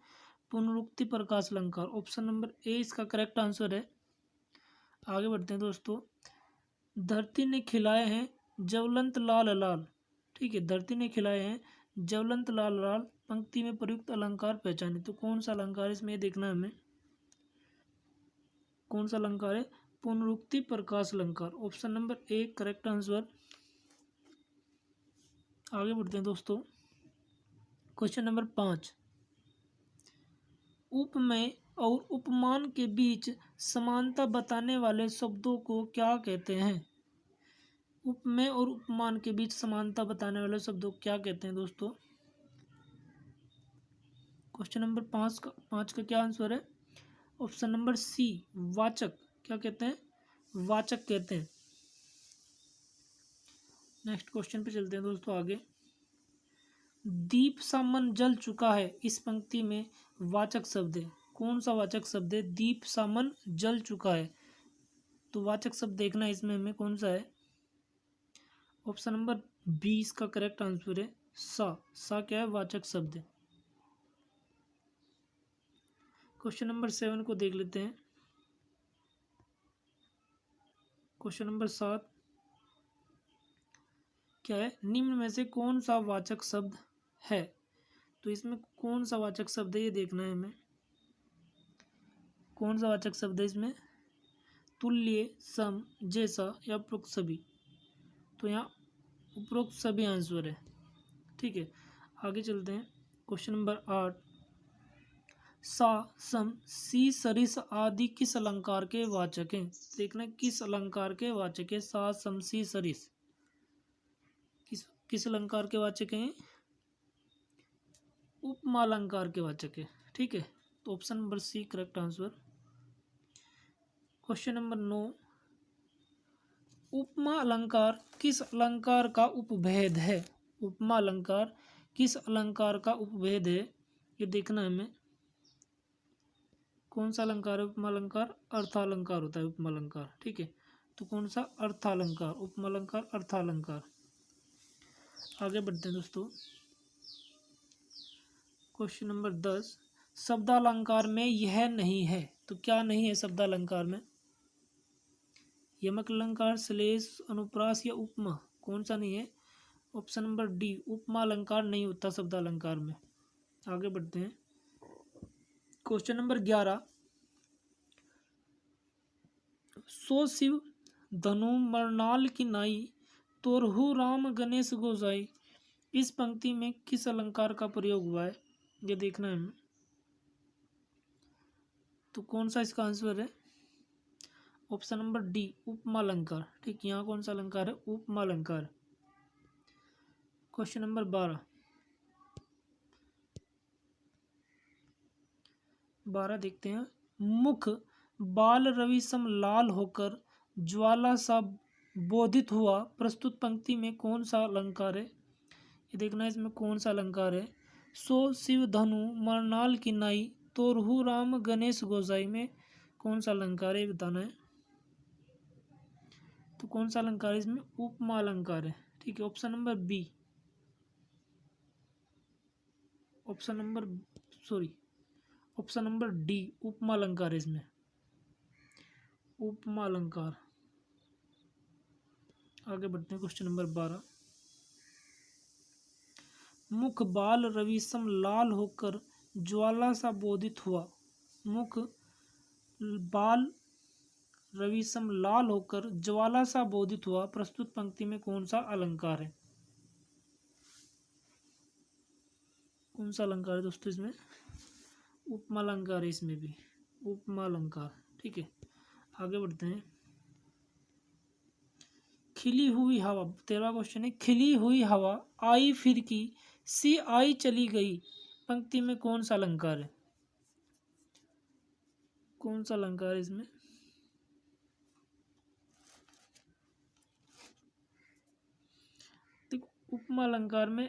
पुनरुक्ति प्रकाश अलंकार। ऑप्शन नंबर ए इसका करेक्ट आंसर है। आगे बढ़ते हैं दोस्तों। धरती ने खिलाए हैं ज्वलंत लाल लाल। ठीक है, धरती ने खिलाए हैं ज्वलंत लाल लाल, पंक्ति में प्रयुक्त अलंकार पहचाने। तो कौन सा अलंकार इसमें देखना है हमें, कौन सा अलंकार है, पुनरुक्ति प्रकाश अलंकार। Option number A correct answer. आगे बढ़ते हैं दोस्तों। क्वेश्चन नंबर 5, उपमेय और उपमान के बीच समानता बताने वाले शब्दों को क्या कहते हैं? उपमेय और उपमान के बीच समानता बताने वाले शब्दों को क्या कहते हैं दोस्तों? क्वेश्चन नंबर 5 का क्या आंसर है? ऑप्शन नंबर सी, वाचक। क्या कहते हैं? वाचक कहते हैं। नेक्स्ट क्वेश्चन पे चलते हैं दोस्तों आगे। दीप सा मन जल चुका है, इस पंक्ति में वाचक शब्द है। कौन सा वाचक शब्द है? दीप सा मन जल चुका है। तो वाचक शब्द देखना है इसमें हमें कौन सा है। ऑप्शन नंबर 20 का करेक्ट आंसर है सा क्या है? वाचक शब्द है। क्वेश्चन नंबर 7 को देख लेते हैं। क्वेश्चन नंबर 7 क्या है? निम्न में से कौन सा वाचक शब्द है? तो इसमें कौन सा वाचक शब्द है ये देखना है हमें। कौन सा वाचक शब्द है इसमें? तुल्य, सम, जैसा या उपरोक्त सभी। तो यहाँ उपरोक्त सभी आंसर है। ठीक है, आगे चलते हैं। क्वेश्चन नंबर 8, सा, सम, सी, सरिस आदि किस अलंकार के वाचक हैं? देखना किस अलंकार के वाचक है। सा, सम, सी, सरिस किस अलंकार के वाचक हैं? उपमा अलंकार के वाचक है। ठीक है, तो option number C correct answer. Question number 9, उपमा अलंकार किस अलंकार का उपभेद है? उपमा अलंकार किस अलंकार का उपभेद है ये देखना है हमें। कौन सा अलंकार है? उपमा अलंकार अर्थालंकार होता है उपमा अलंकार। ठीक है, तो कौन सा? अर्थालंकार। उपमा अलंकार अर्थालंकार। आगे बढ़ते हैं दोस्तों। क्वेश्चन नंबर 10, शब्दालंकार में यह नहीं है। तो क्या नहीं है शब्दालंकार में? यमक अलंकार, श्लेष, अनुप्रास या उपमा। कौन सा नहीं है? ऑप्शन नंबर डी, उपमा अलंकार नहीं होता शब्दालंकार में। आगे बढ़ते हैं। क्वेश्चन नंबर 11, सो शिव धनु मरनाल की नाई, तोरहु राम गणेश गोसाई, इस पंक्ति में किस अलंकार का प्रयोग हुआ है ये देखना है हमें। तो कौन सा इसका आंसर है? ऑप्शन नंबर डी, उपमा अलंकार। ठीक, यहाँ कौन सा अलंकार है? उपमा अलंकार। क्वेश्चन नंबर 12 देखते हैं। मुख बाल रवि सम लाल होकर ज्वाला सा बोधित हुआ, प्रस्तुत पंक्ति में कौन सा अलंकार है ये देखना है। इसमें कौन सा अलंकार है? सो शिव धनु मरनाल की नाई, तोरहु राम गणेश गोसाई में कौन सा अलंकार है बताना है। तो कौन सा अलंकार है इसमें? उपमा अलंकार है। ठीक है, option number B, option number D, उपमा अलंकार है इसमें। उपमा अलंकार। आगे बढ़ते हैं। क्वेश्चन नंबर 12, मुख बाल रविसम लाल होकर ज्वाला सा बोधित हुआ। मुख बाल रविसम लाल होकर ज्वाला सा बोधित हुआ, प्रस्तुत पंक्ति में कौन सा अलंकार है? कौन सा अलंकार है दोस्तों इसमें? उपमा अलंकार है इसमें भी, उपमा अलंकार। ठीक है, आगे बढ़ते हैं। खिली हुई हवा, 13वां क्वेश्चन है। खिली हुई हवा आई फिर की, सी आई चली गई, पंक्ति में कौन सा अलंकार है? कौन सा अलंकार है इसमें? देखो उपमा अलंकार में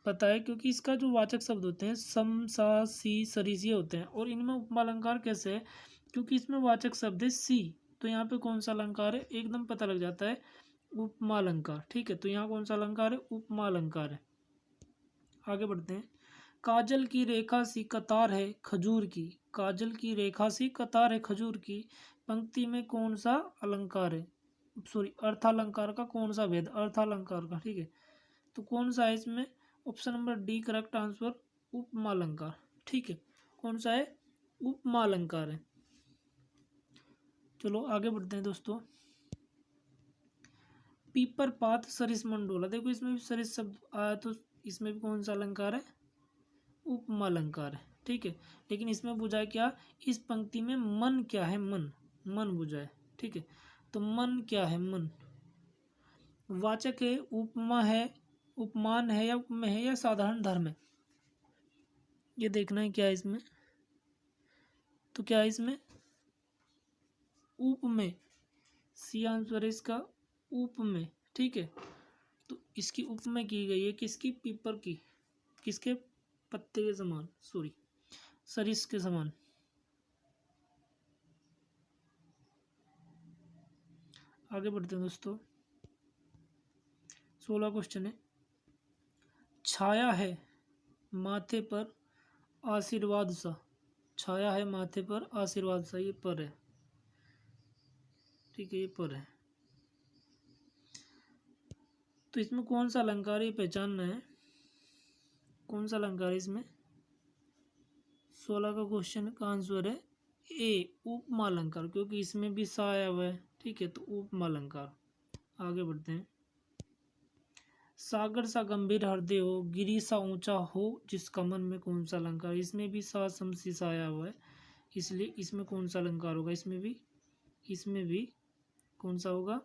पता है, क्योंकि इसका जो वाचक शब्द होते हैं सम, सा, सी, सरिस ये होते हैं। और इनमें उपमा अलंकार कैसे है? क्योंकि इसमें वाचक शब्द है सी, तो यहाँ पे कौन सा अलंकार है एकदम पता लग जाता है, उपमा अलंकार। ठीक है, तो यहाँ कौन सा अलंकार है? उपमा अलंकार है। आगे बढ़ते हैं। काजल की रेखा सी कतार है खजूर की, काजल की रेखा सी कतार है खजूर की, पंक्ति में कौन सा अलंकार है? सॉरी, अर्थालंकार का कौन सा भेद? अर्थालंकार का। ठीक है, तो कौन सा है इसमें? Option number D correct answer, उपमा अलंकार। ठीक है, कौन सा है? उपमा अलंकार है। चलो आगे बढ़ते हैं दोस्तों। पीपर पात सरिस मंडोला, देखो इसमें भी सरिस शब्द आया, तो इसमें भी कौन सा अलंकार है? उपमा अलंकार है। ठीक है। लेकिन इसमें पूछा है क्या, इस पंक्ति में मन क्या है, मन, मन पूछा है, ठीक है। तो मन क्या है, मन वाचक है, उपमा है, उपमान है, या उपमेय है, या साधारण धर्म है, ये देखना है क्या है इसमें। तो क्या है इसमें, उपमेय, सी आंसर है इसका, उपमेय, ठीक है। तो इसकी उपमेय की गई है किसकी, पीपर की, किसके, पत्ते के समान, सॉरी सरिस के समान। आगे बढ़ते हैं दोस्तों, 16 क्वेश्चन है। छाया है माथे पर आशीर्वाद सा, छाया है माथे पर आशीर्वाद सा, ये पर है, ठीक है, ये पर है। तो इसमें कौन सा अलंकार ये पहचानना है, कौन सा अलंकार है इसमें। 16 का क्वेश्चन का आंसर है ए, उपमा अलंकार, क्योंकि इसमें भी सा आया हुआ है, ठीक है। तो उपमा अलंकार। आगे बढ़ते हैं। सागर सा गंभीर हृदय हो, गिरी सा ऊंचा हो जिसका मन में कौन सा अलंकार, इसमें भी सा समसी सा आया हुआ है, इसलिए इसमें कौन सा अलंकार होगा, इसमें भी कौन सा होगा,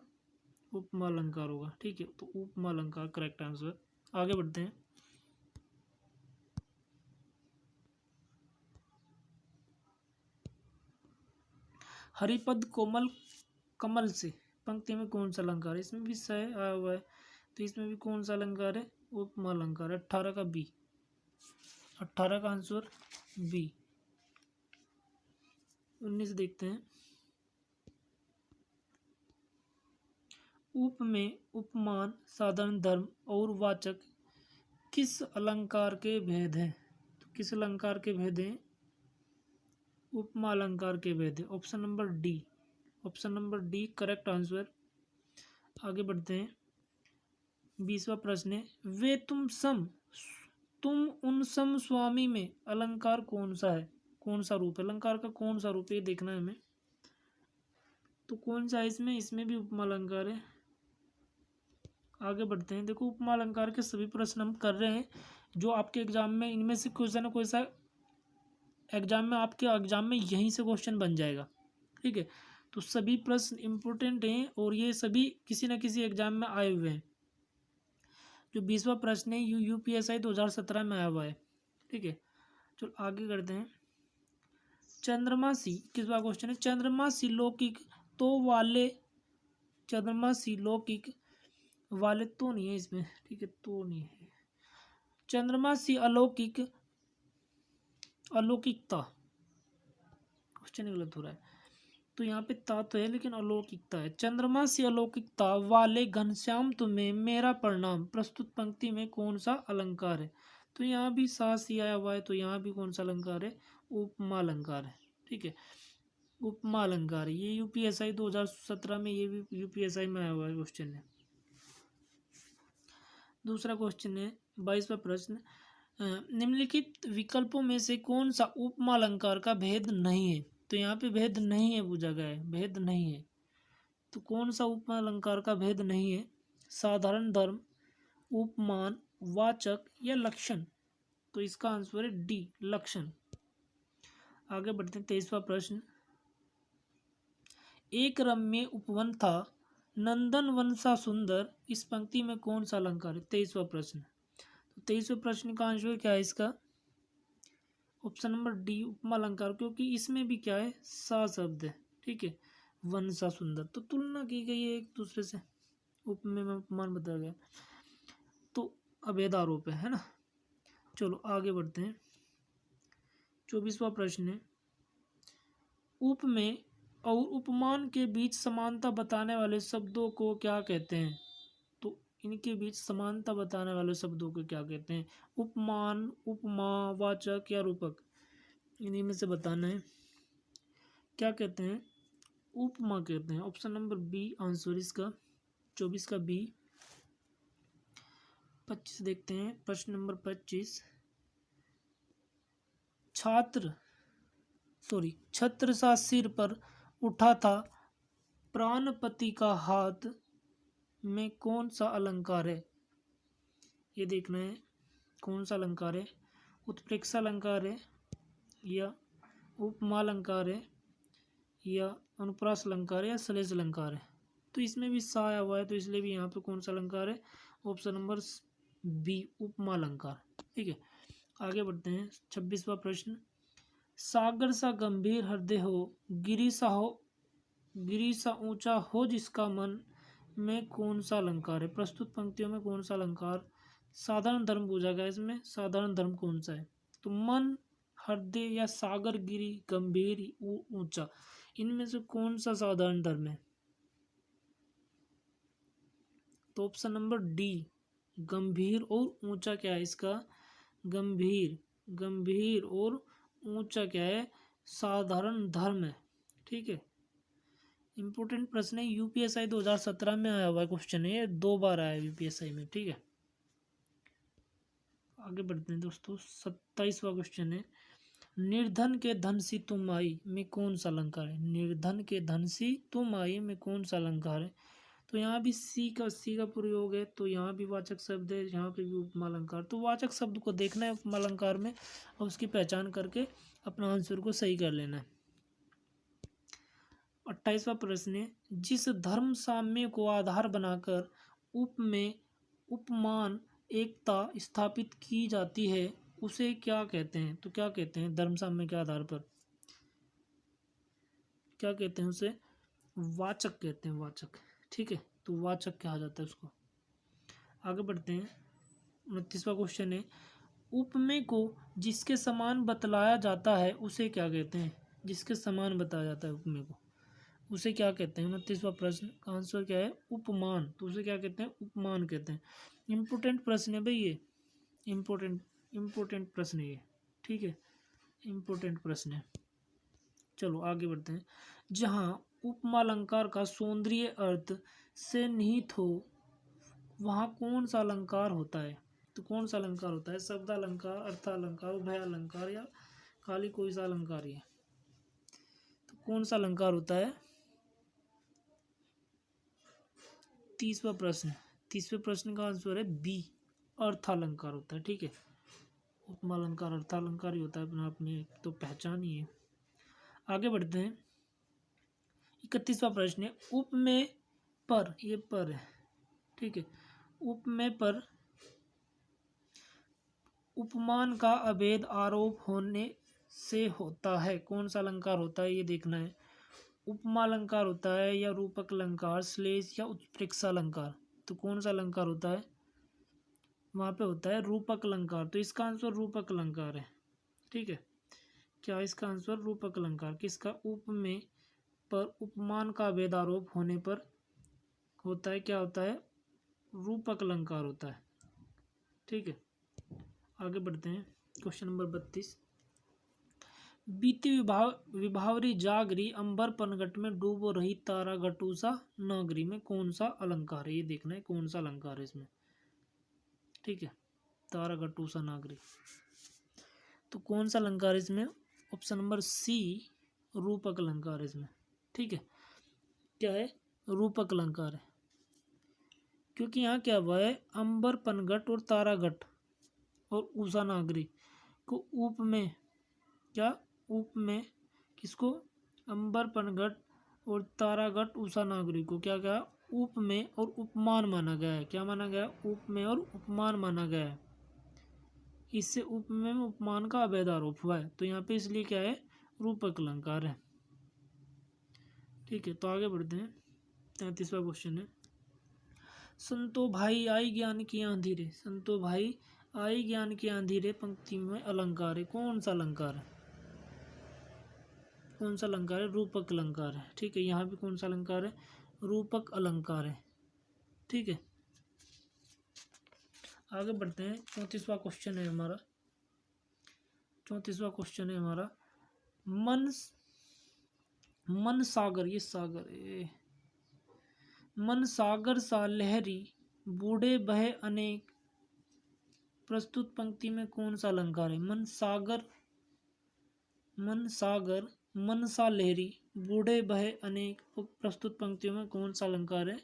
उपमा अलंकार होगा, ठीक है। तो उपमा अलंकार करेक्ट आंसर। आगे बढ़ते हैं। हरिपद कोमल कमल से पंक्ति में कौन सा अलंकार है, इसमें भी स आया हुआ है, तो इसमें भी कौन सा अलंकार है, उपमा अलंकार है। 18 का बी, 18 का आंसर बी। 19 देखते हैं। उप में उपमान, साधारण धर्म और वाचक किस अलंकार के भेद हैं, तो किस अलंकार के भेद हैं, उपमा अलंकार के भेद है। Option number D, option number D correct answer. आगे बढ़ते हैं। 20वां प्रश्न है, वे तुम उन सम स्वामी में अलंकार कौन सा है, कौन सा रूप है, अलंकार का कौन सा रूप है, ये देखना है हमें। तो कौन सा है इसमें भी उपमा अलंकार है। आगे बढ़ते हैं। देखो उपमा अलंकार के सभी प्रश्न हम कर रहे हैं जो आपके एग्जाम में, इनमें से कोई सा ना कोई सा एग्जाम में, आपके एग्जाम में यहीं से क्वेश्चन बन जाएगा, ठीक है। तो सभी प्रश्न इंपॉर्टेंट हैं और ये सभी किसी न किसी एग्जाम में आए हुए हैं। जो 20वां प्रश्न है यूपीएसआई 2017 में आया हुआ है, ठीक है। चलो आगे करते हैं। चंद्रमासी किसवा क्वेश्चन है, चंद्रमासी लौकिक तो वाले, चंद्रमासी लौकिक वाले तो नहीं है इसमें, ठीक है, तो नहीं है। चंद्रमासी अलौकिक, अलौकिकता, क्वेश्चन गलत हो रहा है, तो यहाँ पे ता तो है लेकिन अलौकिकता है। चंद्रमा से अलौकिकता वाले घनश्याम तुम्हें मेरा प्रणाम, प्रस्तुत पंक्ति में कौन सा अलंकार है, तो यहाँ भी सा सी आया हुआ है, तो यहाँ भी कौन सा अलंकार है, उपमा अलंकार है, ठीक है, उपमा अलंकार है। ये यूपीएसआई 2017 में, ये भी यूपीएसआई में आया हुआ है क्वेश्चन है। दूसरा क्वेश्चन है 22वां प्रश्न, निम्नलिखित विकल्पों में से कौन सा उपमा अलंकार का भेद नहीं है, तो यहाँ पे भेद नहीं है पूछा गया है, भेद नहीं है। तो कौन सा उपमा अलंकार का भेद नहीं है, साधारण धर्म, उपमान, वाचक या लक्षण, तो इसका आंसर है डी, लक्षण। आगे बढ़ते हैं। 23वां प्रश्न, एक रम्य उपवन था, नंदन वन सा सुंदर, इस पंक्ति में कौन सा अलंकार है, 23वां प्रश्न। तो 23वें प्रश्न का आंसर क्या है इसका, ऑप्शन नंबर डी, उपमा अलंकार, क्योंकि इसमें भी क्या है, सा शब्द है, ठीक है, वन सा सुंदर, तो तुलना की गई है एक दूसरे से, उपमेय में उपमान बताया गया, तो अभेद आरोप है ना। चलो आगे बढ़ते हैं। 24वां प्रश्न है, उपमेय और उपमान के बीच समानता बताने वाले शब्दों को क्या कहते हैं, तो इनके बीच समानता बताने वाले शब्दों को क्या कहते हैं, उपमान, उपमा, वाचक या रूपक, इन्हीं में से बताना है। क्या कहते हैं, उपमा कहते हैं। ऑप्शन नंबर बी आंसर इसका, 24 का बी। 25 देखते हैं। प्रश्न नंबर 25, छत्र सा सिर पर उठा था, प्राणपति का हाथ में कौन सा अलंकार है, ये देखना है कौन सा अलंकार है, उत्प्रेक्षा अलंकार है, या उपमा अलंकार है या अनुप्रास अलंकार है या श्लेष अलंकार है। तो इसमें भी सा आया हुआ है, तो इसलिए भी यहाँ पे कौन सा अलंकार है? ऑप्शन नंबर बी, उपमा अलंकार। ठीक है, आगे बढ़ते हैं। 26वां प्रश्न, सागर सा गंभीर हृदय हो, गिरी सा ऊंचा हो जिसका मन, में कौन सा अलंकार है? प्रस्तुत पंक्तियों में कौन सा अलंकार साधारण धर्म पूछा गया? इसमें साधारण धर्म कौन सा है? तो मन, हृदय या सागर, गिरी, गंभीर, ऊंचा, इनमें से कौन सा साधारण धर्म है? तो ऑप्शन नंबर डी, गंभीर और ऊंचा क्या है इसका? गंभीर और ऊंचा क्या है? साधारण धर्म है। ठीक है, इंपोर्टेंट प्रश्न है, यूपीएसआई 2017 में आया हुआ है क्वेश्चन है, ये 2 बार आया है यूपीएसआई में। ठीक है, आगे बढ़ते हैं दोस्तों। 27वां क्वेश्चन है, निर्धन के धन सी तुम आई में कौन सा अलंकार है? निर्धन के धन सी तुम आई में कौन सा अलंकार है? तो यहाँ भी सी का प्रयोग है, तो यहाँ भी वाचक शब्द है, यहाँ पे भी उपमा अलंकार। तो वाचक शब्द को देखना है उपमा अलंकार में और उसकी पहचान करके अपना आंसर को सही कर लेना है। 28वां प्रश्न है, जिस धर्म साम्य को आधार बनाकर उपमान एकता स्थापित की जाती है उसे क्या कहते हैं? तो क्या कहते हैं धर्म साम्य के आधार पर? क्या कहते हैं उसे? वाचक कहते हैं, वाचक। ठीक है, तो वाचक कहा जाता है उसको। आगे बढ़ते हैं। 29वां क्वेश्चन है, उपमेय को जिसके समान बतलाया जाता है उसे क्या कहते हैं? जिसके समान बताया जाता है उपमेय को, उसे क्या कहते हैं? 29वां प्रश्न का आंसर क्या है? उपमान। तो उसे क्या कहते हैं? उपमान कहते हैं। इम्पोर्टेंट प्रश्न है भाई ये, इम्पोर्टेंट प्रश्न है ये। ठीक है, इम्पोर्टेंट प्रश्न है। चलो आगे बढ़ते हैं। जहाँ उपमा अलंकार का सौंदर्य अर्थ से निहित हो वहाँ कौन सा अलंकार होता है? तो कौन सा अलंकार होता है? शब्द अलंकार, अर्थ अलंकार, उभय अलंकार या खाली कोई सा अलंकार ही है? तो कौन सा अलंकार होता है? 30वां प्रश्न, 30वें प्रश्न का आंसर है बी, अर्थ अलंकार होता है। ठीक है, उपमा अलंकार अर्थ अलंकार ही होता है अपने आप में, तो पहचान ही है। आगे बढ़ते हैं। 31वां प्रश्न है, उपमेय पर, ये पर है। ठीक है, उपमेय पर उपमान का अभेद आरोप होने से होता है, कौन सा अलंकार होता है? ये देखना है। उपमा अलंकार होता है या रूपक अलंकार, श्लेष या उत्प्रेक्षा अलंकार? तो कौन सा अलंकार होता है? वहाँ पे होता है रूपक अलंकार। तो इसका आंसर रूपक अलंकार है। ठीक है, क्या इसका आंसर रूपक अलंकार? किसका? उपमेय पर उपमान का अभेद आरोप होने पर होता है, क्या होता है? रूपक अलंकार होता है। ठीक है, आगे बढ़ते हैं। क्वेश्चन नंबर 32, बीती विभावरी जागरी अंबर पनघट में डूबो रही तारा घटूसा नागरी में कौन सा अलंकार है? ये देखना है कौन सा अलंकार है इसमें। ठीक है, तारा घटूसा नागरी, तो कौन सा अलंकार है इसमें? ऑप्शन नंबर सी, रूपक अलंकार है इसमें। ठीक है, क्या है? रूपक अलंकार है, क्योंकि यहाँ क्या हुआ है? अंबर पनघट और ताराघट और उषा नागरी को उप में, क्या उप में किसको? अंबर पनघट और ताराघट उषा नागरी को क्या क्या उप में और उपमान माना गया है। क्या माना गया? उप में और उपमान माना गया है। इससे उप में उपमान का अभेद आरोप हुआ है, तो यहाँ पे इसलिए क्या है? रूपक अलंकार है। ठीक है, तो आगे बढ़ते हैं। 33वां क्वेश्चन है, संतो भाई आई ज्ञान की आंधी रे, संतो भाई आई ज्ञान की आंधी रे पंक्ति में अलंकार है, कौन सा अलंकार है? कौन सा अलंकार है? रूपक अलंकार है। ठीक है, यहाँ भी कौन सा अलंकार है? रूपक अलंकार है। ठीक है, आगे बढ़ते हैं। 34वां क्वेश्चन है हमारा, 34वां क्वेश्चन है हमारा, मन सागर, ये सागर है, मन सागर सा लहरी बूढ़े बहे अनेक, प्रस्तुत पंक्ति में कौन सा अलंकार है? मन सागर, मन सा लहरी बूढ़े बहे अनेक, प्रस्तुत पंक्तियों में कौन सा अलंकार है?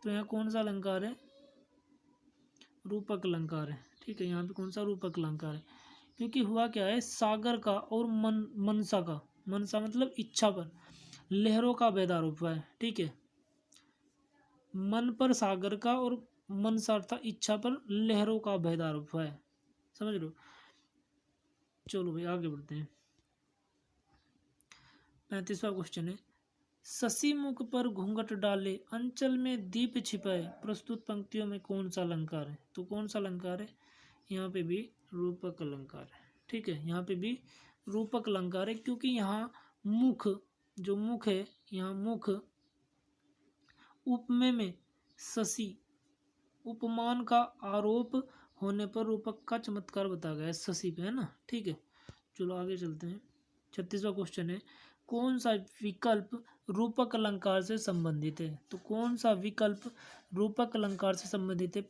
तो यहाँ कौन सा अलंकार है? रूपक अलंकार है। ठीक है, यहाँ पे कौन सा रूपक अलंकार है? क्योंकि हुआ क्या है, सागर का और मनसा का, मनसा मतलब इच्छा पर लहरों का भेद आरोप हुआ है। ठीक है, मन पर सागर का और मनसा अर्थात इच्छा पर लहरों का भेद आरोप हुआ है। समझ लो। चलो भाई आगे बढ़ते हैं। 35वां क्वेश्चन है, शशि मुख पर घूंघट डाले अंचल में दीप छिपाए, प्रस्तुत पंक्तियों में कौन सा अलंकार है? तो कौन सा अलंकार है? यहाँ पे भी रूपक अलंकार है। ठीक है, यहाँ पे भी रूपक अलंकार है, क्योंकि यहाँ मुख, जो मुख है, यहाँ मुख उपमेय में शशि उपमान का आरोप होने पर रूपक का चमत्कार बताया गया है, शशि पे, है ना। ठीक है, चलो आगे चलते हैं। 36वां क्वेश्चन है, कौन सा विकल्प रूपक अलंकार से संबंधित है? तो कौन सा विकल्प रूपक अलंकार से संबंधित है?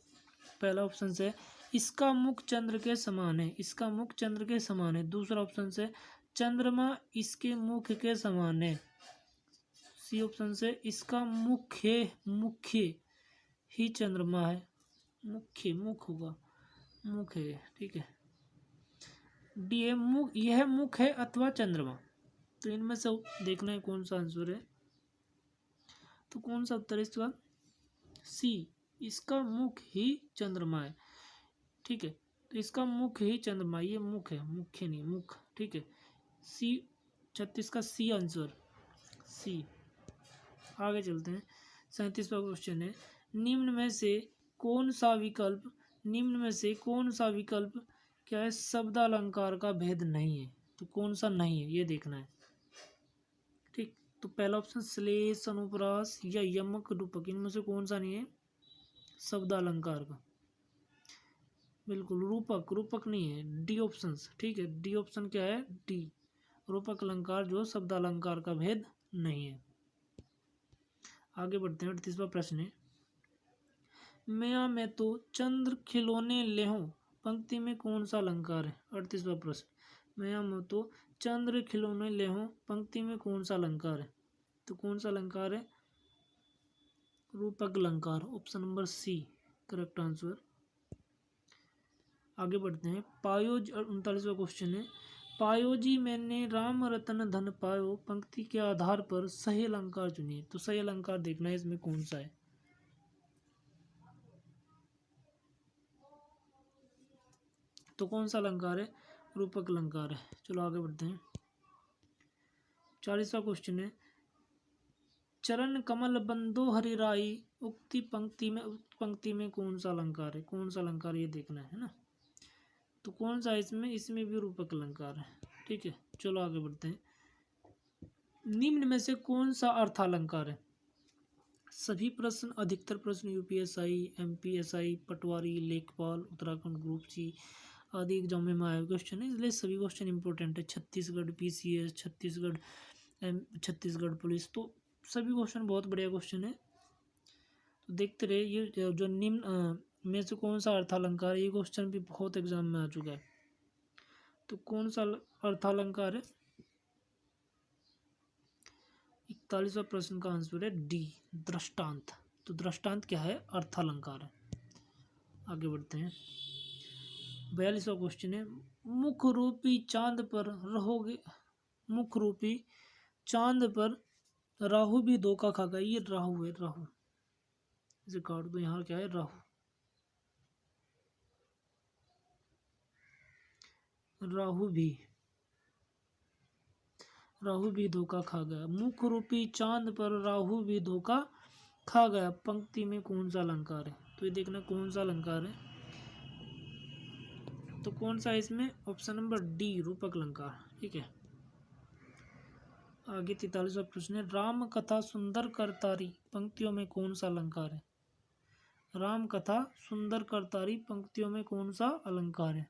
पहला ऑप्शन से इसका मुख चंद्र के समान है, इसका मुख चंद्र के समान है। दूसरा ऑप्शन से चंद्रमा इसके मुख के समान है। सी ऑप्शन से इसका मुख्य मुख्य ही चंद्रमा है, मुख्य मुख होगा, मुख है। ठीक है, डी है मुख, यह मुख है अथवा चंद्रमा। तो इनमें से देखना है कौन सा आंसर है। तो कौन सा उत्तर है इसका? सी, इसका मुख ही चंद्रमा है। ठीक है, तो इसका मुख ही चंद्रमा, ये मुख है, मुख्य नहीं, मुख। ठीक है, सी 36 का सी आंसर, सी। आगे चलते हैं। 37वां क्वेश्चन है, निम्न में से कौन सा विकल्प, निम्न में से कौन सा विकल्प क्या है, शब्दालंकार का भेद नहीं है? तो कौन सा नहीं है ये देखना है। ठीक, तो पहला ऑप्शन श्लेष अनुप्रास या यमक रूपक, इनमें से कौन सा नहीं है शब्दालंकार का? बिल्कुल रूपक, रूपक नहीं है, डी ऑप्शन। ठीक है, डी ऑप्शन क्या है, डी, रूपक अलंकार जो शब्दालंकार का भेद नहीं है। आगे बढ़ते हैं। 38वां प्रश्न है, मैं तो चंद्र खिलौने लेहूं, पंक्ति में कौन सा अलंकार है? 38वां प्रश्न, मैं तो चंद्र खिलौने लेहूं, पंक्ति में कौन सा अलंकार है? तो कौन सा अलंकार है? रूपक अलंकार, option number C correct answer. आगे बढ़ते हैं। पायो 39वां क्वेश्चन है, पायो जी मैंने राम रतन धन पायो, पंक्ति के आधार पर सही अलंकार चुनिए। तो सही अलंकार देखना है इसमें कौन सा है। तो कौन सा अलंकार है? रूपक अलंकार है। चलो आगे बढ़ते हैं। 40वां क्वेश्चन है, चरण कमल बंदो हरिराई, उक्ति पंक्ति में कौन सा अलंकार है? कौन सा अलंकार ये देखना है ना। तो कौन सा इसमें, इसमें भी रूपक अलंकार है। ठीक है, चलो आगे बढ़ते हैं। निम्न में से कौन सा अर्थालंकार है? सभी प्रश्न, अधिकतर प्रश्न यूपीएसआई, एमपीएसआई, पटवारी, लेखपाल, उत्तराखंड ग्रुप सी आदि एग्जाम में आए क्वेश्चन है, इसलिए सभी क्वेश्चन इंपॉर्टेंट है। छत्तीसगढ़ पीसीएस, छत्तीसगढ़ छत्तीसगढ़ पुलिस, तो सभी क्वेश्चन बहुत बढ़िया क्वेश्चन है। तो देखते रहे। ये जो निम्न में से कौन सा अर्थालंकार है, ये क्वेश्चन भी बहुत एग्जाम में आ चुका है। तो कौन सा अर्थालंकार है? 41वां प्रश्न का आंसर है डी, दृष्टांत। तो दृष्टांत क्या है? अर्थालंकार है। आगे बढ़ते हैं। 42वां क्वेश्चन है, मुख रूपी चांद पर रहोगे, मुख रूपी चांद पर राहु भी धोखा खागा। ये राहु है, राहु, इसे काट दो। यहाँ क्या है? राहु, राहु भी धोखा खा गया। मुख रूपी चांद पर राहु भी धोखा खा गया, पंक्ति में कौन सा अलंकार है? तो ये देखना कौन सा अलंकार है। तो कौन सा इसमें? ऑप्शन नंबर डी, रूपक अलंकार। ठीक है, आगे 43वां प्रश्न है, राम कथा सुंदर करतारी, पंक्तियों में कौन सा अलंकार है? राम कथा सुंदर करतारी, पंक्तियों में कौन सा अलंकार है?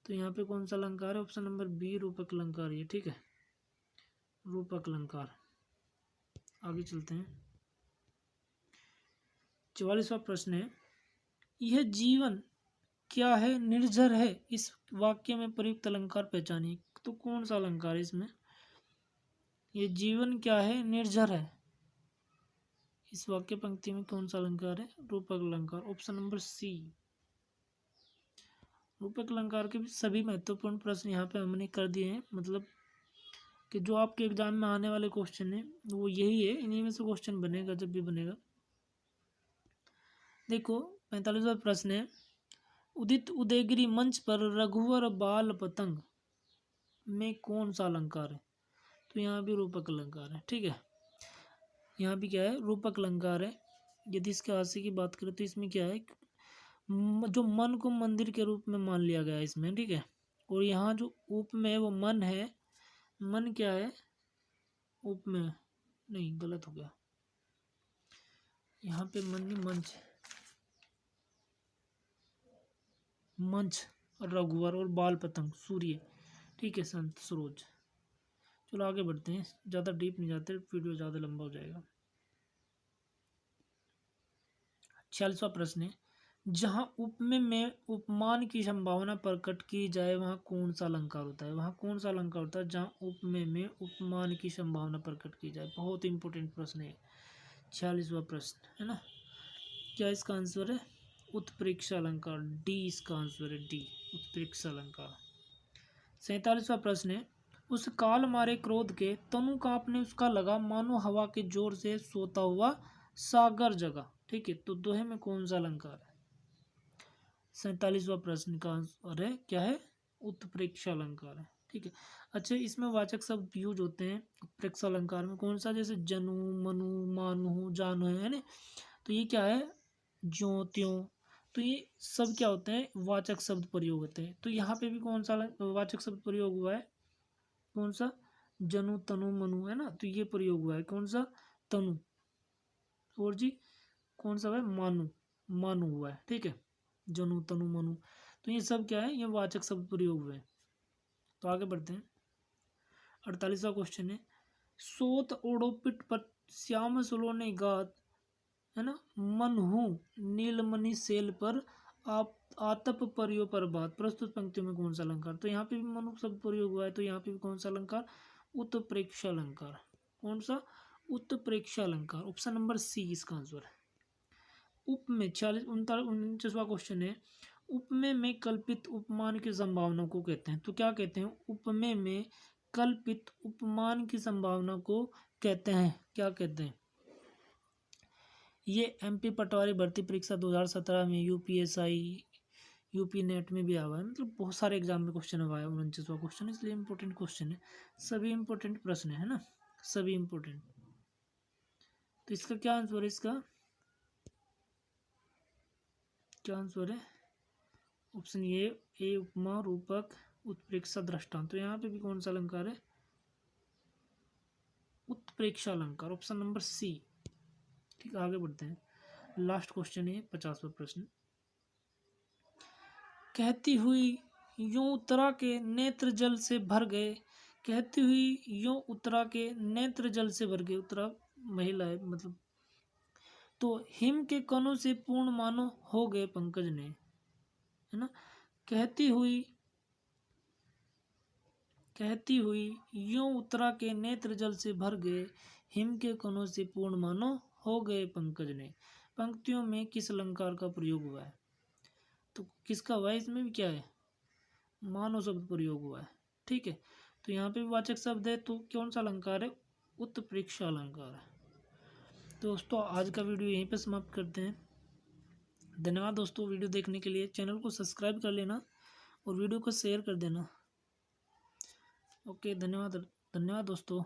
तो यहाँ पे कौन सा अलंकार है? ऑप्शन नंबर बी, रूपक अलंकार है। ठीक है, रूपक अलंकार। आगे चलते हैं। 44वां प्रश्न है, यह जीवन क्या है, निर्झर है, इस वाक्य में प्रयुक्त अलंकार पहचानिए। तो कौन सा अलंकार है इसमें? ये जीवन क्या है, निर्झर है, इस वाक्य पंक्ति में कौन सा अलंकार है? रूपक अलंकार, ऑप्शन नंबर सी, रूपक अलंकार के भी सभी महत्वपूर्ण प्रश्न यहाँ पे हमने कर दिए हैं, मतलब कि जो आपके एग्जाम में आने वाले क्वेश्चन है वो यही है, इन्हीं में से क्वेश्चन बनेगा जब भी बनेगा। देखो 45वां प्रश्न है, उदित उदयगिरी मंच पर रघुवर बाल पतंग में कौन सा अलंकार है? तो यहाँ भी रूपक अलंकार है। ठीक है, यहाँ भी क्या है, रूपक अलंकार है। यदि इसके हास्य की बात करें तो इसमें क्या है, जो मन को मंदिर के रूप में मान लिया गया है इसमें। ठीक है, और यहाँ जो उप में वो मन है, मन क्या है, उप में नहीं, गलत हो गया, यहाँ पे मन नहीं, मंच, मंच रघुवर और बाल पतंग सूर्य। ठीक है, संत सरोज। चलो आगे बढ़ते हैं, ज़्यादा डीप नहीं जाते, वीडियो ज़्यादा लंबा हो जाएगा। 46वां प्रश्न है, जहाँ उपमेय में उपमान की संभावना प्रकट की जाए वहाँ कौन सा अलंकार होता है? वहाँ कौन सा अलंकार होता है जहाँ उपमेय में उपमान की संभावना प्रकट की जाए? बहुत इंपॉर्टेंट प्रश्न है 46वां प्रश्न, है ना। क्या इसका आंसर है? उत्प्रेक्षा अलंकार, डी इसका आंसर है, डी उत्प्रेक्षा अलंकार। 47वां प्रश्न है, उस काल मारे क्रोध के तनु कांपने उसका लगा, मानो हवा के जोर से सोता हुआ सागर जगा। ठीक है, तो दोहे में कौन सा अलंकार है? 47वां प्रश्न का आंसर है क्या है? उत्प्रेक्षा अलंकार है। ठीक है, अच्छा इसमें वाचक शब्द यूज होते हैं उत्प्रेक्षा अलंकार में, कौन सा? जैसे जनु, मनु, मानु, जानु, है ना। तो ये क्या है? ज्यों त्यों, तो ये सब क्या होते हैं? वाचक शब्द प्रयोग होते हैं। तो यहाँ पे भी कौन सा वाचक शब्द प्रयोग हुआ है? कौन सा? जनु, तनु, मनु, है ना। तो ये प्रयोग हुआ है कौन सा? तनु। और जी कौन सा है? मानु, मानु हुआ है। ठीक है, जनु, तनु, मनु, तो ये सब क्या है? ये वाचक शब्द प्रयोग हुए हैं। तो आगे बढ़ते हैं। 48वां क्वेश्चन है, सोत ओढ़ो पिट पर श्याम सुलोने गात, है ना, मनहु नीलमणि सेल पर आप आतप परियो पर बात, प्रस्तुत पंक्तियों में कौन सा अलंकार? तो यहाँ पे भी मनु शब्द प्रयोग हुआ है, तो यहाँ पे भी कौन सा अलंकार? उत्प्रेक्षा अलंकार। कौन सा? उत्प्रेक्षा अलंकार, ऑप्शन नंबर सी इसका आंसर है। उप में 49वां क्वेश्चन है, उपमेय में कल्पित उपमान की संभावना को कहते हैं। तो क्या कहते हैं? उपमेय में कल्पित उपमान की संभावना को कहते हैं, क्या कहते हैं? ये एमपी पटवारी भर्ती परीक्षा 2017 में, यूपीएसआई, यूपी नेट में भी आया हुआ है, मतलब बहुत सारे एग्जाम में क्वेश्चन हुआ है। 49वां क्वेश्चन, इसलिए इंपॉर्टेंट क्वेश्चन है, सभी इंपॉर्टेंट प्रश्न है ना, सभी इंपॉर्टेंट। तो इसका क्या आंसर है? इसका क्या आंसर है? ऑप्शन ए उपमा, रूपक, उत्प्रेक्षा, दृष्टांत। तो यहाँ पे भी कौन सा अलंकार है? उत्प्रेक्षा अलंकार, ऑप्शन नंबर सी। ठीक है, आगे बढ़ते हैं। लास्ट क्वेश्चन है 50वां प्रश्न, कहती हुई यूं उतरा के नेत्र जल से भर गए, कहती हुई यूं उतरा के नेत्र जल से भर गए, उतरा महिला है मतलब, तो हिम के कणों से पूर्ण मानो हो गए पंकज ने, है ना। कहती हुई यूं उतरा के नेत्र जल से भर गए, हिम के कणों से पूर्ण मानो हो गए पंकज ने, पंक्तियों में किस अलंकार का प्रयोग हुआ है? तो किसका हुआ है? इसमें भी क्या है? मानो शब्द प्रयोग हुआ है। ठीक है, तो यहाँ पे भी वाचक शब्द है, तो कौन सा अलंकार है? उत्प्रेक्षा अलंकार है। तो दोस्तों आज का वीडियो यहीं पे समाप्त करते हैं। धन्यवाद दोस्तों वीडियो देखने के लिए, चैनल को सब्सक्राइब कर लेना और वीडियो को शेयर कर देना। ओके, धन्यवाद, धन्यवाद दोस्तों।